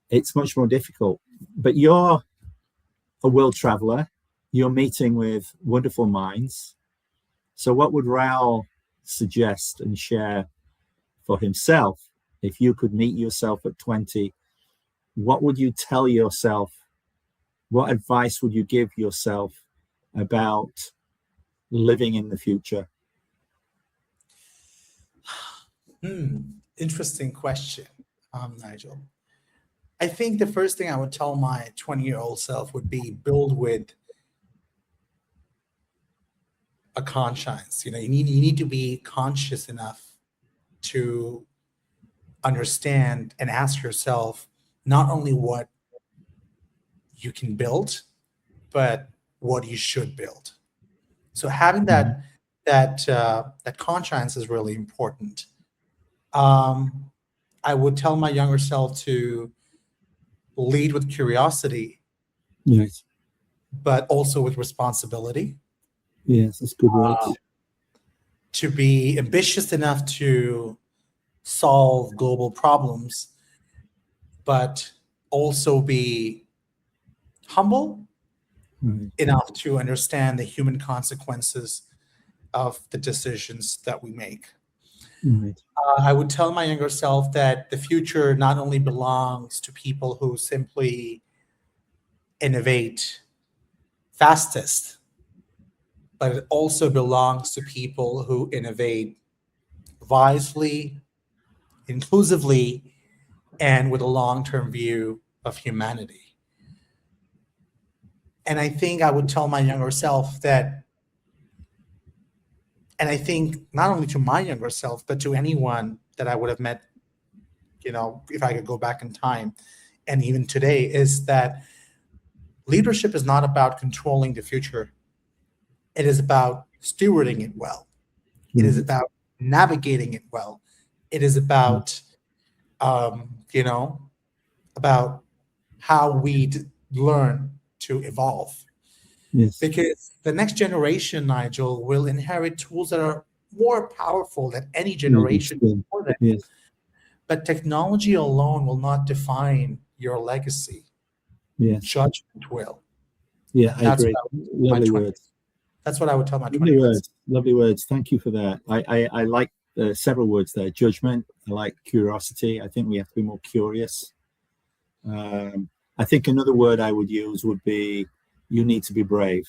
it's much more difficult. But you're a world traveler. You're meeting with wonderful minds. So what would Raul suggest and share for himself if you could meet yourself at 20? What would you tell yourself? What advice would you give yourself about living in the future? Interesting question, Nigel. I think the first thing I would tell my 20-year-old self would be build with a conscience. You need to be conscious enough to understand and ask yourself not only what you can build, but what you should build. So having that conscience is really important. I would tell my younger self to lead with curiosity, Yes, but also with responsibility. yes, that's good words. To be ambitious enough to solve global problems, but also be humble enough to understand the human consequences of the decisions that we make. Right. I would tell my younger self that the future not only belongs to people who simply innovate fastest, but it also belongs to people who innovate wisely, inclusively, and with a long-term view of humanity. And I think I would tell my younger self that, and I think not only to my younger self, but to anyone that I would have met, if I could go back in time, and even today, is that leadership is not about controlling the future. It is about stewarding it well. It is about navigating it well. It is about, about how we learn to evolve. Yes. because the next generation, Nigel, will inherit tools that are more powerful than any Yes. generation before them. Yes. But technology alone will not define your legacy. Yes. Judgment will. Yeah, And I agree. my Lovely 20, words. that's what I would tell my Lovely 20-year-olds. words. Lovely words. Thank you for that. I like several words there. Judgment. I like curiosity. I think we have to be more curious. I think another word I would use would be you need to be brave,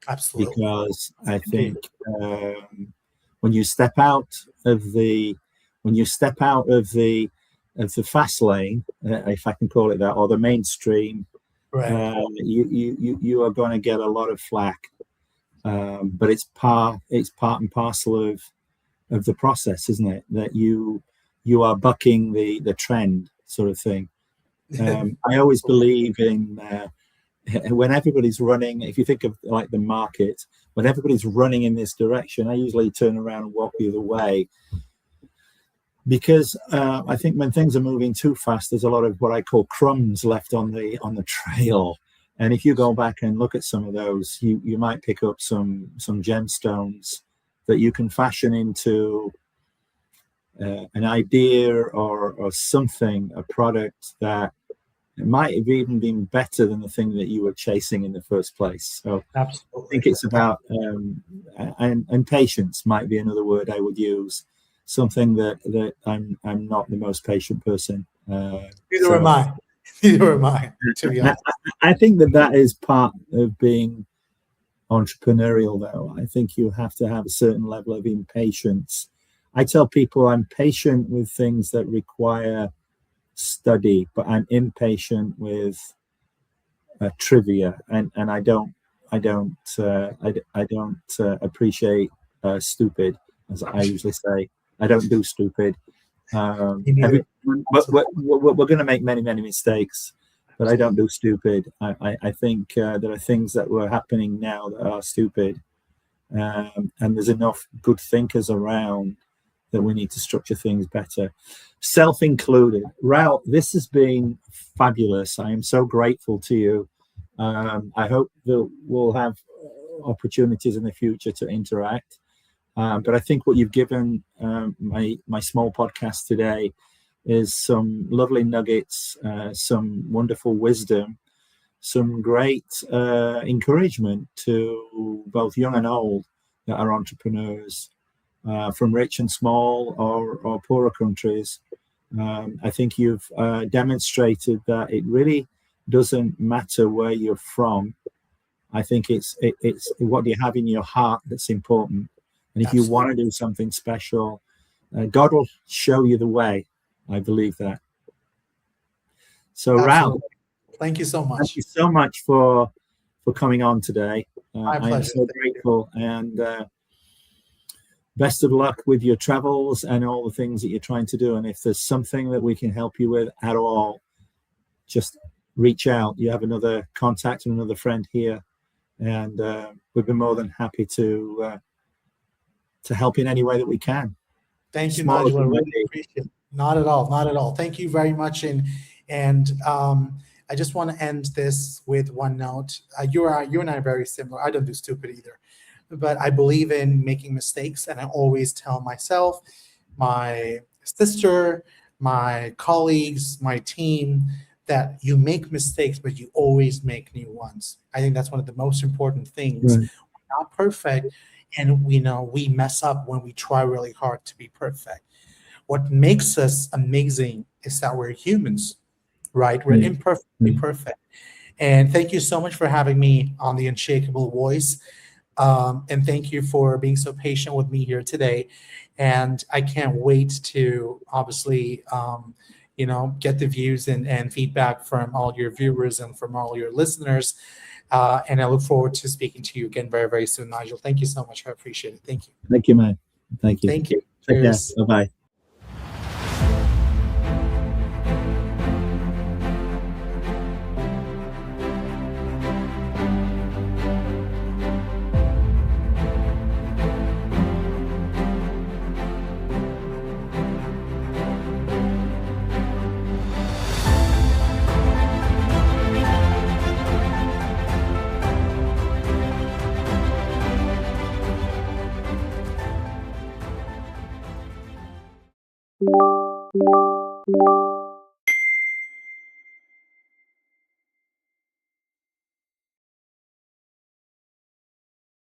Absolutely. because I Indeed. think when you step out of the fast lane, if I can call it that, or the mainstream, Right. you are going to get a lot of flack. But it's part and parcel of the process, isn't it? That you are bucking the trend, sort of thing. I always believe in when everybody's running. If you think of like the market, when everybody's running in this direction, I usually turn around and walk the other way, because I think when things are moving too fast, there's a lot of what I call crumbs left on the trail. And if you go back and look at some of those, you might pick up some gemstones that you can fashion into an idea or something, a product that might have even been better than the thing that you were chasing in the first place. So Absolutely. I think it's about and patience might be another word I would use. Something that I'm not the most patient person. Neither am I. Neither am I, to be honest. I think that is part of being entrepreneurial, though. I think you have to have a certain level of impatience. I tell people I'm patient with things that require study, but I'm impatient with trivia, and I don't appreciate stupid, as I usually say. I don't do stupid. But we're going to make many mistakes, but I don't do stupid. I think there are things that were happening now that are stupid, and there's enough good thinkers around that we need to structure things better, self included. Raul, this has been fabulous. I am so grateful to you. I hope that we'll have opportunities in the future to interact. But I think what you've given my small podcast today is some lovely nuggets, some wonderful wisdom, some great encouragement to both young and old that are entrepreneurs, from rich and small or poorer countries. I think you've demonstrated that it really doesn't matter where you're from. I think it's what you have in your heart that's important. And if you want to do something special, God will show you the way. I believe that. So, Raul, thank you so much. Thank you so much for coming on today. My pleasure. I am so grateful, and best of luck with your travels and all the things that you're trying to do. And if there's something that we can help you with at all, just reach out. You have another contact and another friend here, and we'd be more than happy to help in any way that we can. Thank you, Nigel. I really appreciate it. Not at all. Thank you very much. And I just want to end this with one note. You and I are very similar. I don't do stupid either, but I believe in making mistakes, and I always tell myself, my sister, my colleagues, my team, that you make mistakes, but you always make new ones. I think that's one of the most important things. Right. We're not perfect, and we know we mess up when we try really hard to be perfect. What makes us amazing is that we're humans, right? We're imperfectly perfect. And thank you so much for having me on the Unshakable Voice. And thank you for being so patient with me here today. And I can't wait to obviously, get the views and feedback from all your viewers and from all your listeners. And I look forward to speaking to you again very, very soon, Nigel. Thank you so much. I appreciate it. Thank you. Thank you, man. Thank you. Thank you. Cheers. Bye-bye.